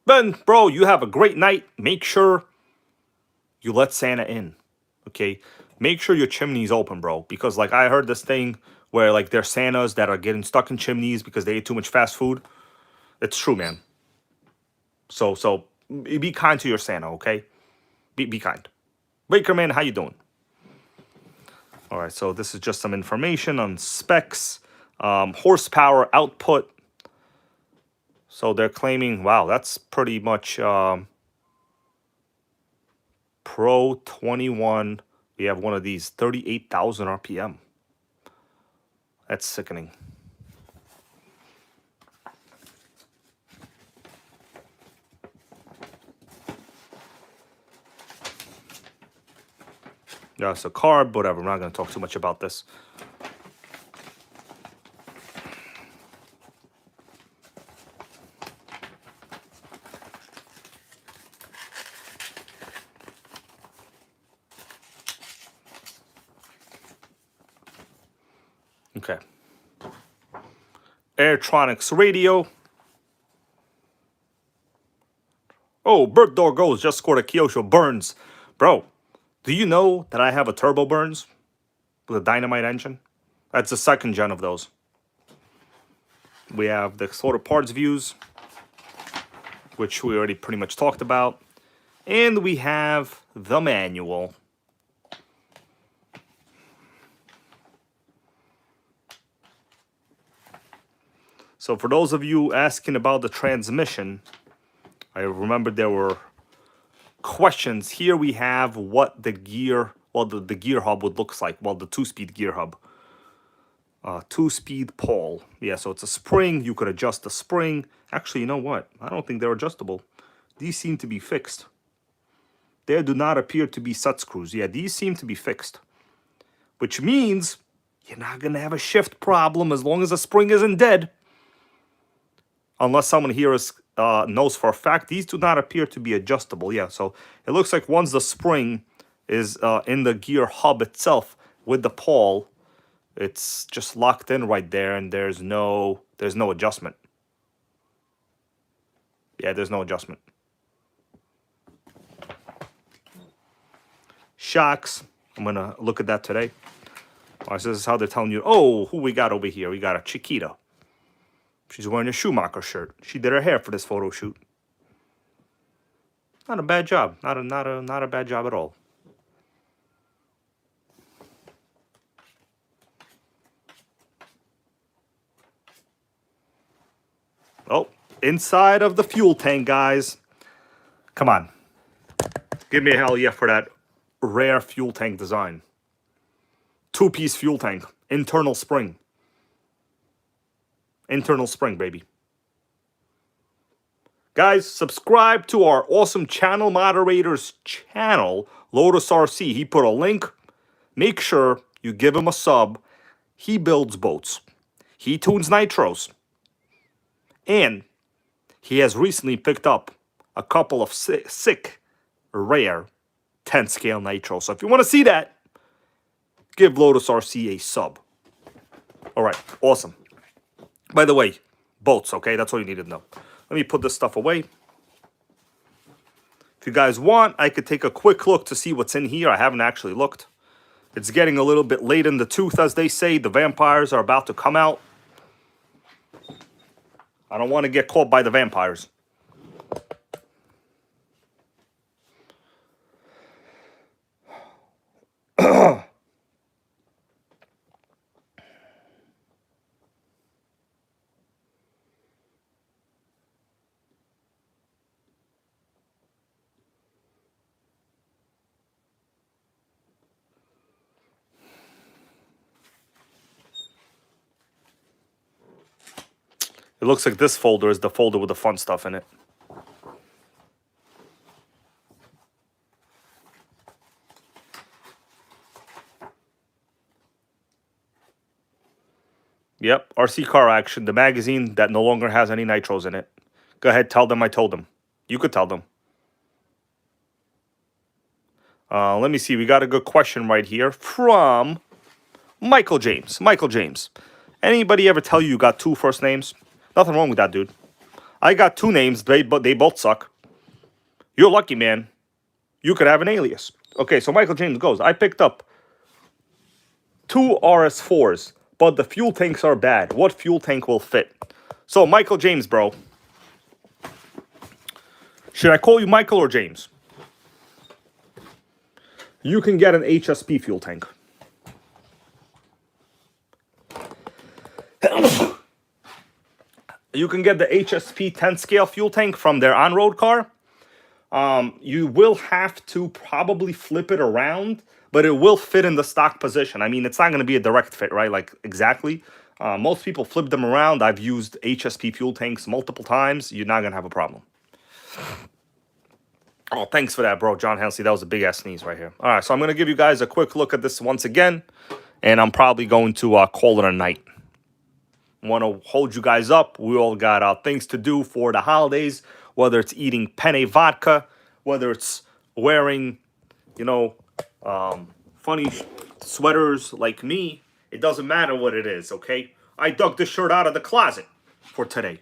Ben, bro, you have a great night. Make sure you let Santa in, okay? Make sure your chimney's open, bro, because like I heard this thing where like there's Santas that are getting stuck in chimneys because they ate too much fast food. It's true, man. So be kind to your Santa, okay? Be kind. Baker man, how you doing? All right, so this is just some information on specs, horsepower, output. So they're claiming, wow, that's pretty much Pro 21. We have one of these, 38,000 RPM. That's sickening. Yeah, it's a carb, whatever. I'm not going to talk too much about this. Okay. Airtronics radio. Oh, Bird Door Goes just scored a Kyosho. Burns. Bro, do you know that I have a Turbo Burns with a Dynamite engine? That's the second gen of those. We have the sort of parts views, which we already pretty much talked about. And we have the manual. So for those of you asking about the transmission, I remember there were questions. Here we have what the gear, well, the gear hub would looks like. Well, the two-speed gear hub. Two-speed pawl. Yeah, so it's a spring. You could adjust the spring. Actually, you know what? I don't think they're adjustable. These seem to be fixed. There do not appear to be set screws. Yeah, these seem to be fixed. Which means you're not going to have a shift problem as long as the spring isn't dead. Unless someone here knows for a fact, these do not appear to be adjustable. Yeah, so it looks like once the spring is in the gear hub itself with the pawl, it's just locked in right there, and there's no adjustment. Yeah, there's no adjustment. Shocks. I'm gonna look at that today. All right, so this is how they're telling you. Oh, who we got over here? We got a Chiquita. She's wearing a Schumacher shirt. She did her hair for this photo shoot. Not a bad job. Not a bad job at all. Oh, inside of the fuel tank, guys. Come on. Give me a hell yeah for that rare fuel tank design. Two-piece fuel tank. Internal spring. Internal spring, baby. Guys, subscribe to our awesome channel moderator's channel, Lotus RC. He put a link. Make sure you give him a sub. He builds boats. He tunes nitros. And he has recently picked up a couple of sick, rare 10-scale nitros. So if you want to see that, give Lotus RC a sub. All right, awesome. By the way, boats, okay? That's all you need to know. Let me put this stuff away. If you guys want, I could take a quick look to see what's in here. I haven't actually looked. It's getting a little bit late in the tooth, as they say. The vampires are about to come out. I don't want to get caught by the vampires. It looks like this folder is the folder with the fun stuff in it. Yep, RC Car Action, the magazine that no longer has any nitros in it. Go ahead, tell them I told them. You could tell them. Let me see. We got a good question right here from Michael James. Michael James. Anybody ever tell you got two first names? Nothing wrong with that, dude. I got two names, but they both suck. You're lucky, man. You could have an alias. Okay, so Michael James goes, I picked up two RS4s, but the fuel tanks are bad. What fuel tank will fit? So, Michael James, bro. Should I call you Michael or James? You can get an HSP fuel tank. You can get the HSP 10 scale fuel tank from their on-road car. You will have to probably flip it around, but it will fit in the stock position. I mean, it's not going to be a direct fit, right? Like, exactly. Most people flip them around. I've used HSP fuel tanks multiple times. You're not going to have a problem. Oh, thanks for that, bro. John Hensley, that was a big-ass sneeze right here. All right, so I'm going to give you guys a quick look at this once again, and I'm probably going to call it a night. I want to hold you guys up. We all got things to do for the holidays, whether it's eating penne vodka, whether it's wearing, you know, funny sweaters like me. It doesn't matter what it is, okay? I dug this shirt out of the closet for today.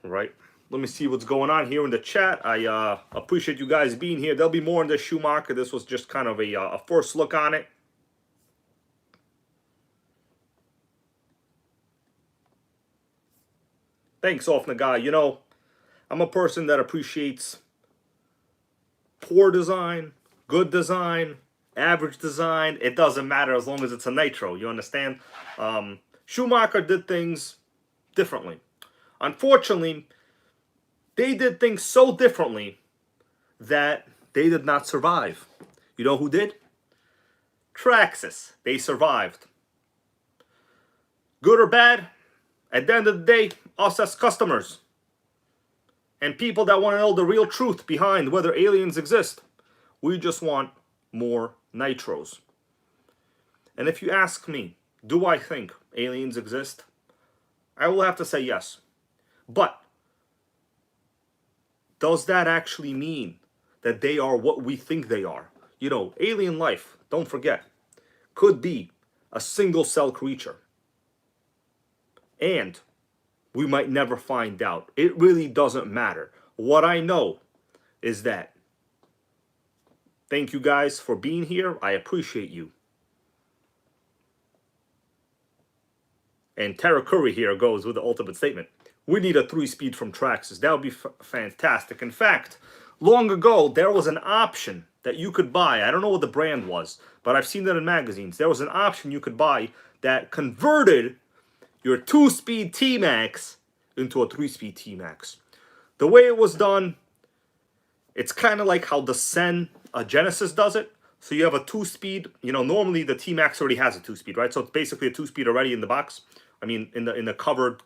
All right. Let me see what's going on here in the chat. I appreciate you guys being here. There'll be more in the Schumacher. This was just kind of a first look on it. Thanks, Off Nagai. You know, I'm a person that appreciates poor design, good design, average design. It doesn't matter as long as it's a nitro. You understand? Schumacher did things differently. Unfortunately, they did things so differently that they did not survive. You know who did? Traxxas. They survived. Good or bad, at the end of the day, us as customers and people that want to know the real truth behind whether aliens exist, we just want more nitros. And if you ask me, do I think aliens exist? I will have to say yes. But does that actually mean that they are what we think they are? You know, alien life, don't forget, could be a single cell creature. And we might never find out. It really doesn't matter. What I know is that thank you guys for being here. I appreciate you. And Tara Curry here goes with the ultimate statement. We need a 3-speed from Traxxas. That would be fantastic. In fact, long ago, there was an option that you could buy. I don't know what the brand was, but I've seen that in magazines. There was an option you could buy that converted your 2-speed T-Max into a 3-speed T-Max. The way it was done, it's kind of like how the Sen Genesis does it. So you have a 2-speed, you know, normally the T-Max already has a 2-speed, right? So it's basically a 2-speed already in the box. I mean, in the covered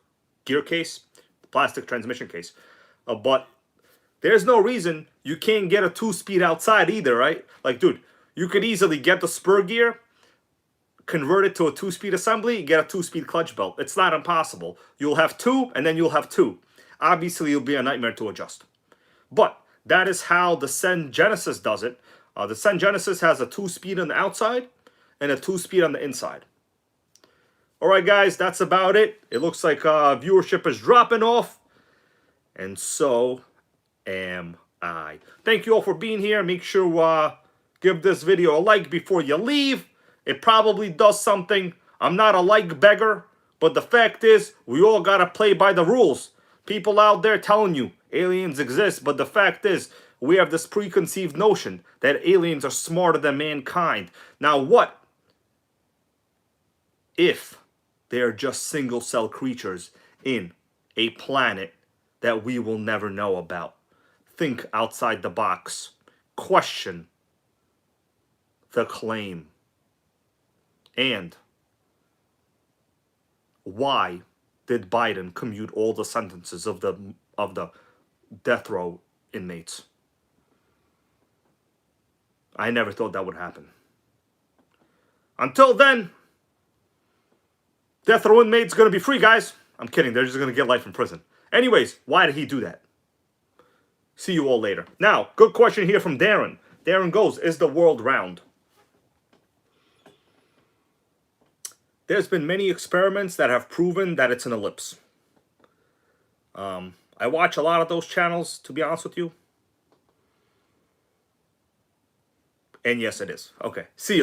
gear case, plastic transmission case. But there's no reason you can't get a 2-speed outside either, right? Like, dude, you could easily get the spur gear, convert it to a 2-speed assembly, get a 2-speed clutch belt. It's not impossible. You'll have 2, and then you'll have 2. Obviously, it'll be a nightmare to adjust. But that is how the Sen Genesis does it. The Sen Genesis has a 2-speed on the outside and a 2-speed on the inside. All right, guys, that's about it. It looks like viewership is dropping off. And so am Aye. Thank you all for being here. Make sure give this video a like before you leave. It probably does something. I'm not a like beggar, but the fact is, we all gotta play by the rules. People out there telling you aliens exist, but the fact is, we have this preconceived notion that aliens are smarter than mankind. Now what if they are just single-cell creatures in a planet that we will never know about? Think outside the box. Question the claim. And why did Biden commute all the sentences of the death row inmates? I never thought that would happen. Until then, death row inmates gonna be free, guys. I'm kidding. They're just gonna get life in prison. Anyways, why did he do that? See you all later. Now, good question here from Darren. Darren goes, is the world round? There's been many experiments that have proven that it's an ellipse. I watch a lot of those channels, to be honest with you. And yes, it is. Okay, see you.